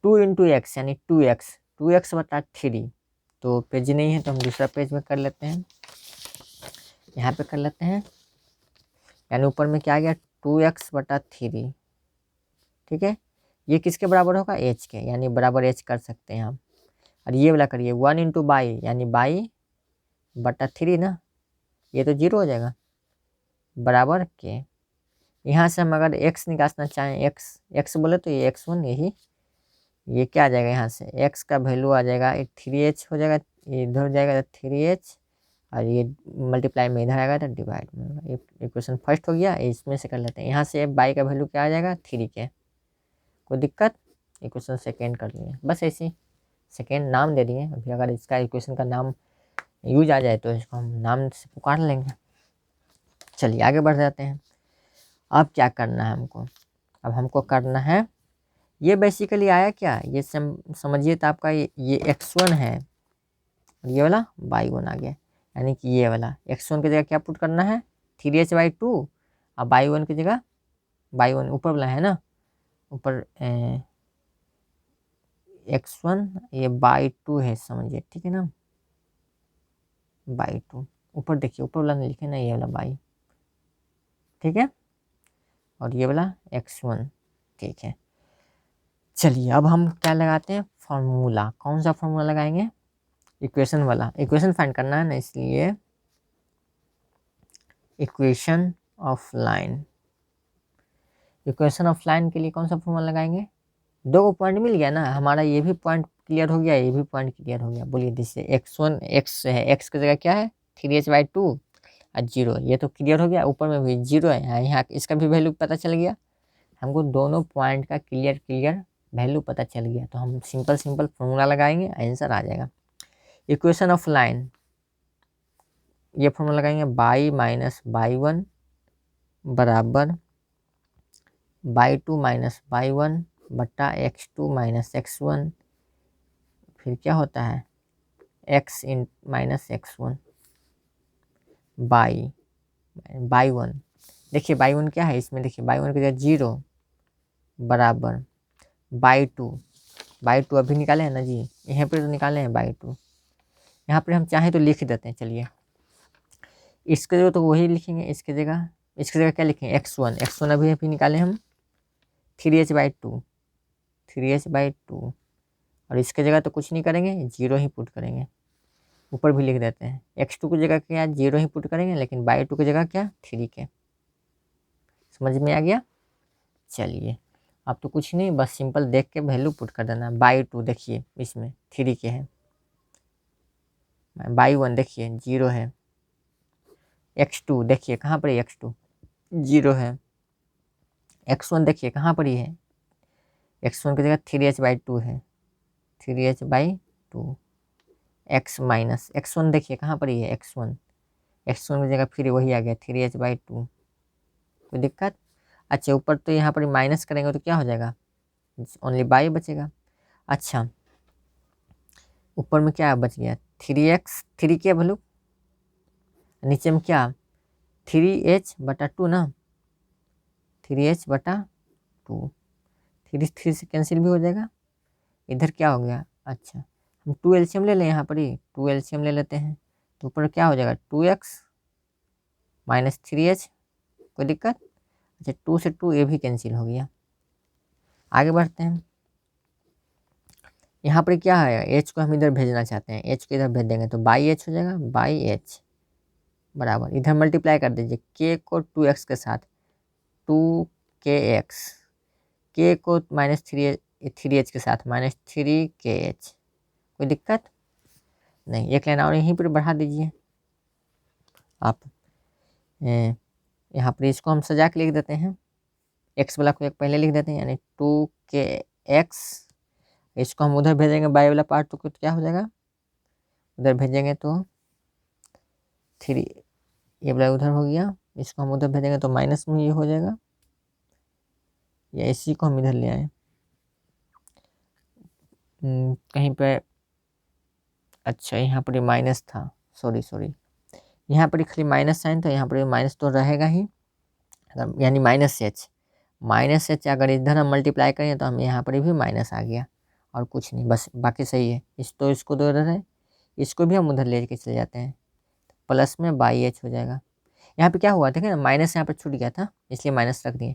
2 इंटू एक्स यानी 2x बटा 3, तो पेज नहीं है तो हम दूसरा पेज में कर लेते हैं, यहाँ पे कर लेते हैं, यानी ऊपर में क्या आ गया 2x बटा 3, ठीक है। ये किसके बराबर होगा, h के, यानी बराबर h कर सकते हैं हम। और ये वाला करिए 1 इंटू बाई यानी बाई बटा 3 ना, ये तो 0 हो जाएगा, बराबर के। यहाँ से हम अगर x निकालना चाहें, x बोले तो ये x1 यही, ये क्या आ जाएगा, यहाँ से x का वैल्यू आ जाएगा 3h हो जाएगा, ये इधर हो जाएगा 3h, और ये मल्टीप्लाई में इधर आएगा तो डिवाइड में होगा। ये इक्वेशन फर्स्ट हो गया, इसमें से कर लेते हैं। यहाँ से बाई का वैल्यू क्या आ जाएगा 3 के, कोई दिक्कत। इक्वेशन सेकेंड कर लिए, बस ऐसे सेकेंड नाम दे दिए। अभी अगर इसका इक्वेशन का नाम यूज आ जाए तो इसको हम नाम से पुकार लेंगे। चलिए आगे बढ़ जाते हैं। अब क्या करना है हमको, अब हमको करना है, ये बेसिकली आया क्या, ये समझिए तो आपका ये x1 है, ये वाला y1 आ गया, यानी कि ये वाला x1 की जगह क्या पुट करना है 3h/2, और y1 की जगह y1 ऊपर वाला है ना, ऊपर x1 ये y2 है, समझिए ठीक है ना, y2 ऊपर देखिए, ऊपर वाला लिखे ना, ये वाला y, ठीक है, और ये वाला x1, ठीक है। चलिए अब हम क्या लगाते हैं फॉर्मूला, कौन सा फॉर्मूला लगाएंगे, इक्वेशन वाला, इक्वेशन फाइंड करना है ना, इसलिए equation of line, equation of line के लिए कौन सा फॉर्मूला लगाएंगे, दो को पॉइंट मिल गया ना हमारा, ये भी पॉइंट क्लियर हो गया, ये भी पॉइंट क्लियर हो गया। बोलिए जैसे x1 x है, x की जगह क्या है 3h/2 और 0, ये तो क्लियर हो गया, ऊपर में भी 0 है, यहाँ इसका भी वैल्यू पता चल गया हमको, दोनों पॉइंट का क्लियर वैल्यू पता चल गया, तो हम सिंपल फॉर्मूला लगाएंगे, आंसर आ जाएगा। इक्वेशन ऑफ लाइन, ये फॉर्मूला लगाएंगे बाई माइनस y1 बराबर y2 माइनस y1 बटा x2 माइनस x1, फिर क्या होता है x इन माइनस x1 y1, देखिए y1 क्या है इसमें, देखिए y1 की जगह 0 बराबर y2 अभी निकाले हैं ना जी, यहाँ पर तो निकाले हैं y2, यहाँ पर हम चाहें तो लिख देते हैं। चलिए इसके जगह तो वही लिखेंगे, इसके जगह क्या लिखेंगे x1 अभी निकाले हम 3h/2 और इसके जगह तो कुछ नहीं करेंगे, 0 ही पुट करेंगे, ऊपर भी लिख देते हैं x2 की जगह क्या 0 ही पुट करेंगे, लेकिन y2 की जगह क्या 3 के, समझ में आ गया। चलिए अब तो कुछ नहीं, बस सिंपल देख के वैल्यू पुट कर देना, y2 देखिए इसमें 3 के है, y1 देखिए 0 है, x2 देखिए कहाँ पर है x2 0 है, x1 देखिए कहाँ पर ही है, x1 की जगह 3h/2 है, 3h/2, x माइनस x1 देखिए कहाँ पर ही है x1 की जगह फिर वही आ गया 3h/2, कोई दिक्कत। अच्छा ऊपर तो यहाँ पर माइनस करेंगे तो क्या हो जाएगा, ओनली बाई बचेगा। अच्छा ऊपर में क्या बच गया 3 के वैल्यू, नीचे में क्या 3h/2 ना, 3h/2, 3 से कैंसिल भी हो जाएगा, इधर क्या हो गया, अच्छा हम 2 एलसीएम ले लें, यहाँ पर ही 2 एलसीएम ले लेते हैं, तो ऊपर क्या हो जाएगा 2x माइनस 3h, कोई दिक्कत। अच्छा 2 से 2 ये भी कैंसिल हो गया। आगे बढ़ते हैं, यहाँ पर क्या है h को हम इधर भेजना चाहते हैं, h को इधर भेज देंगे तो बाई h हो जाएगा, बाई h बराबर इधर मल्टीप्लाई कर दीजिए k को 2x के साथ 2kx, k को माइनस 3h के साथ माइनस 3kh, कोई दिक्कत नहीं। एक लाइन और यहीं पर बढ़ा दीजिए आप, यहाँ पर इसको हम सजा के लिख देते हैं, x वाला को एक पहले लिख देते हैं, यानी 2kx, इसको हम उधर भेजेंगे बाई वाला पार्ट तो क्या हो जाएगा, उधर भेजेंगे तो 3, ये वाला उधर हो गया इसको हम उधर भेजेंगे तो माइनस में ये हो जाएगा, या इसी को हम इधर ले आए कहीं पे। अच्छा यहाँ पर माइनस था, सॉरी, यहाँ पर खाली माइनस साइन था, यहाँ पर माइनस तो रहेगा ही, यानी माइनस एच अगर इधर हम मल्टीप्लाई करें तो हम यहाँ पर भी माइनस आ गया, और कुछ नहीं, बस बाकी सही है। इसको तो उधर है, इसको भी हम उधर ले के चले जाते हैं, प्लस में बाई एच हो जाएगा। यहाँ पे क्या हुआ था ना, माइनस यहाँ पर छूट गया था, इसलिए माइनस रख दिए।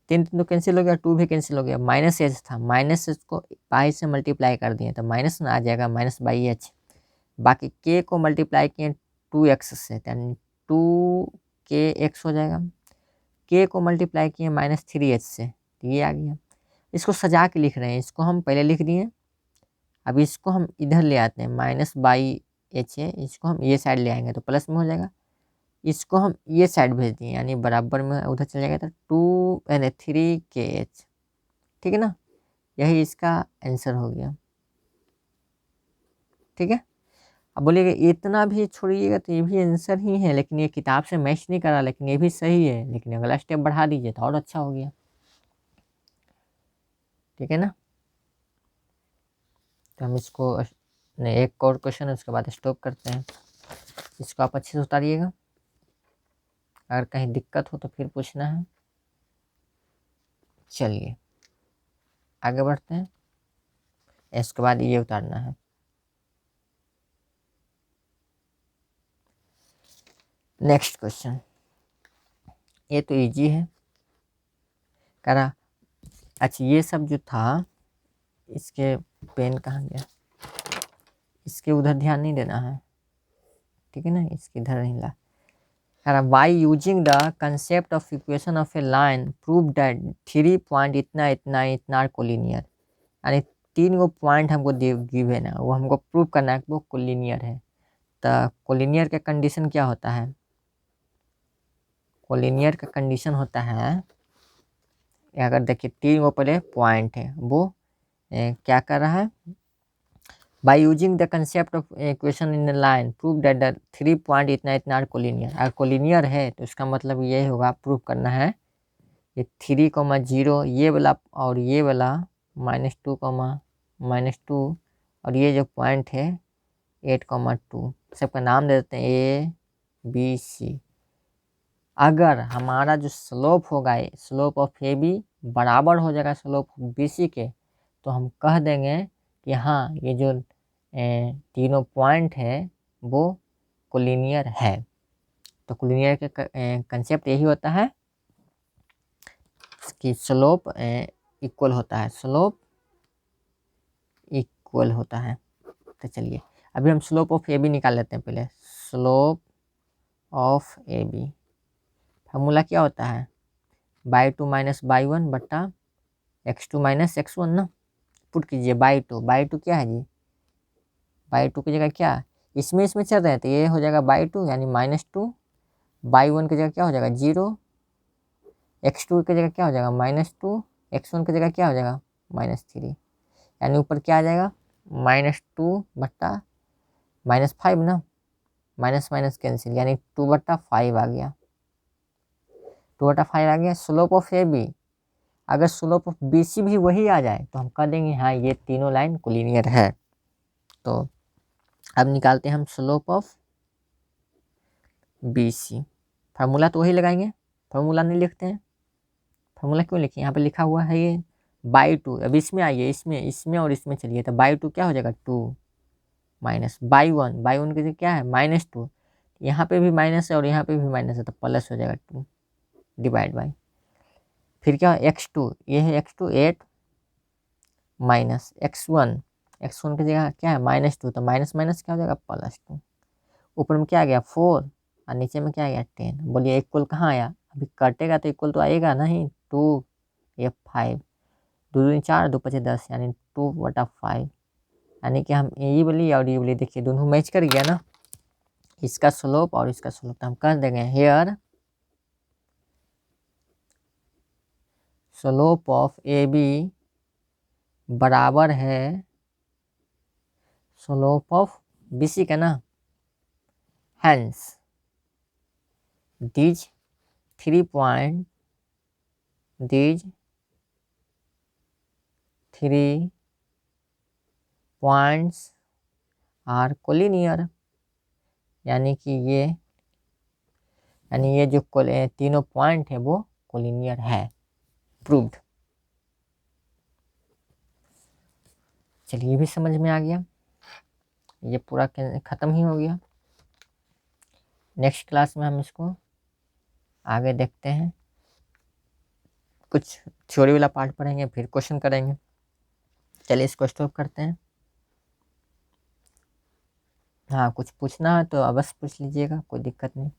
3 तो कैंसिल हो गया, 2 भी कैंसिल हो गया, माइनस एच था, माइनस एच को बाई से मल्टीप्लाई कर दिए तो माइनस में आ जाएगा, माइनस बाई एच। बाकी के को मल्टीप्लाई किए 2x से, यानी 2kx हो जाएगा। के को मल्टीप्लाई किए -3h से, तो ये आ गया। इसको सजा के लिख रहे हैं, इसको हम पहले लिख दिए, अब इसको हम इधर ले आते हैं, -बाई-h है, इसको हम ये साइड ले आएंगे तो प्लस में हो जाएगा। इसको हम ये साइड भेज दिए, यानी बराबर में उधर चले जाएगा तो 3kh, ठीक है ना, यही इसका आंसर हो गया। ठीक है, अब बोलिएगा इतना भी छोड़िएगा तो ये भी आंसर ही है, लेकिन ये किताब से मैच नहीं करा, लेकिन ये भी सही है, लेकिन अगला स्टेप बढ़ा दीजिए तो और अच्छा हो गया। ठीक है ना, तो हम इसको एक और क्वेश्चन है, उसके बाद स्टॉप करते हैं। इसको आप अच्छे से उतारिएगा, अगर कहीं दिक्कत हो तो फिर पूछना है। चलिए आगे बढ़ते हैं, इसके बाद ये उतारना है। नेक्स्ट क्वेश्चन, ये तो इजी है, करा। अच्छा ये सब जो था, इसके पेन कहाँ गया, इसके उधर ध्यान नहीं देना है, ठीक है ना, इसके इधर नहीं ला। By using the concept of equation of a line, prove that 3 point इतना इतना इतना कोलिनियर, यानी 3 गो पॉइंट हमको गिवन है, वो हमको प्रूव करना है कि वो कोलिनियर है। तो कोलिनियर का कंडीशन क्या होता है, कोलिनियर का कंडीशन होता है, अगर देखिए 3 गो पहले पॉइंट है, वो क्या कर रहा है, by using the concept of equation in a line prove that the 3 point इतना इतना आर कोलिनियर। अगर कोलिनियर है तो इसका मतलब ये होगा, प्रूव करना है ये 3,0 ये वाला और ये वाला -2, -2, और ये जो पॉइंट है 8,2, सबका नाम दे देते हैं ए बी सी। अगर हमारा जो स्लोप होगा, स्लोप ऑफ ए बी बराबर हो जाएगा स्लोप ऑफ बी सी के, तो हम कह देंगे कि हाँ ये जो तीनों पॉइंट है वो कोलिनियर है। तो कोलिनियर के कंसेप्ट यही होता है कि स्लोप इक्वल होता है, स्लोप इक्वल होता है। तो चलिए अभी हम स्लोप ऑफ ए बी निकाल लेते हैं पहले। Slope of A B formula क्या होता है, बाई 2 माइनस बाई 1 बट्टा x2 माइनस x1 ना, पुट कीजिए बाई 2 क्या है जी, बाई 2 की जगह क्या, इसमें चल रहे हैं तो ये हो जाएगा बाई 2, यानी -2, बाई 1 की जगह क्या हो जाएगा 0, x2 की जगह क्या हो जाएगा -2, x1 की जगह क्या हो जाएगा -3, यानी ऊपर क्या आ जाएगा -2 बट्टा -5 ना, माइनस माइनस कैंसिल, यानी 2/5 आ गया, 2/5 आ गया। स्लोप ऑफ ए बी, अगर स्लोप ऑफ बी सी भी वही आ जाए तो हम कह देंगे हाँ ये तीनों लाइन कोलिनियर है। तो अब निकालते हैं हम slope of B C, formula तो वही लगाएंगे, फार्मूला नहीं लिखते हैं, फार्मूला क्यों लिखे, यहाँ पे लिखा हुआ है ये बाई 2। अब इसमें आइए, इसमें और इसमें चलिए, तो बाई 2 क्या हो जाएगा 2 माइनस बाई 1 की क्या है -2, यहाँ पे भी माइनस है और यहाँ पे भी माइनस है तो प्लस हो जाएगा 2 डिवाइड बाई, फिर क्या x2, ये है x2 8 माइनस x1 की जगह क्या है -2, तो माइनस माइनस क्या हो जाएगा +2, ऊपर में क्या आ गया 4 और नीचे में क्या आ गया 10। बोलिए इक्वल कहाँ आया, अभी कटेगा तो इक्वल तो आएगा नहीं, 2 ये 5, 2 दूनी 4, 2 5 10, यानी 2/5, यानी कि हम ये बोली और ये बोली, देखिए दोनों मैच कर गया ना, इसका स्लोप और इसका स्लोप, तो हम कर देंगे here slope of A B बराबर है स्लोप ऑफ बी सी का ना, hence these 3 point, these 3 points are collinear, यानी कि ये जो तीनों पॉइंट है वो कोलिनियर है, प्रूव्ड। चलिए ये भी समझ में आ गया, ये पूरा खत्म ही हो गया। नेक्स्ट क्लास में हम इसको आगे देखते हैं, कुछ थ्योरी वाला पार्ट पढ़ेंगे, फिर क्वेश्चन करेंगे। चलिए इसको स्टॉप करते हैं। हाँ, कुछ पूछना है तो अवश्य पूछ लीजिएगा, कोई दिक्कत नहीं।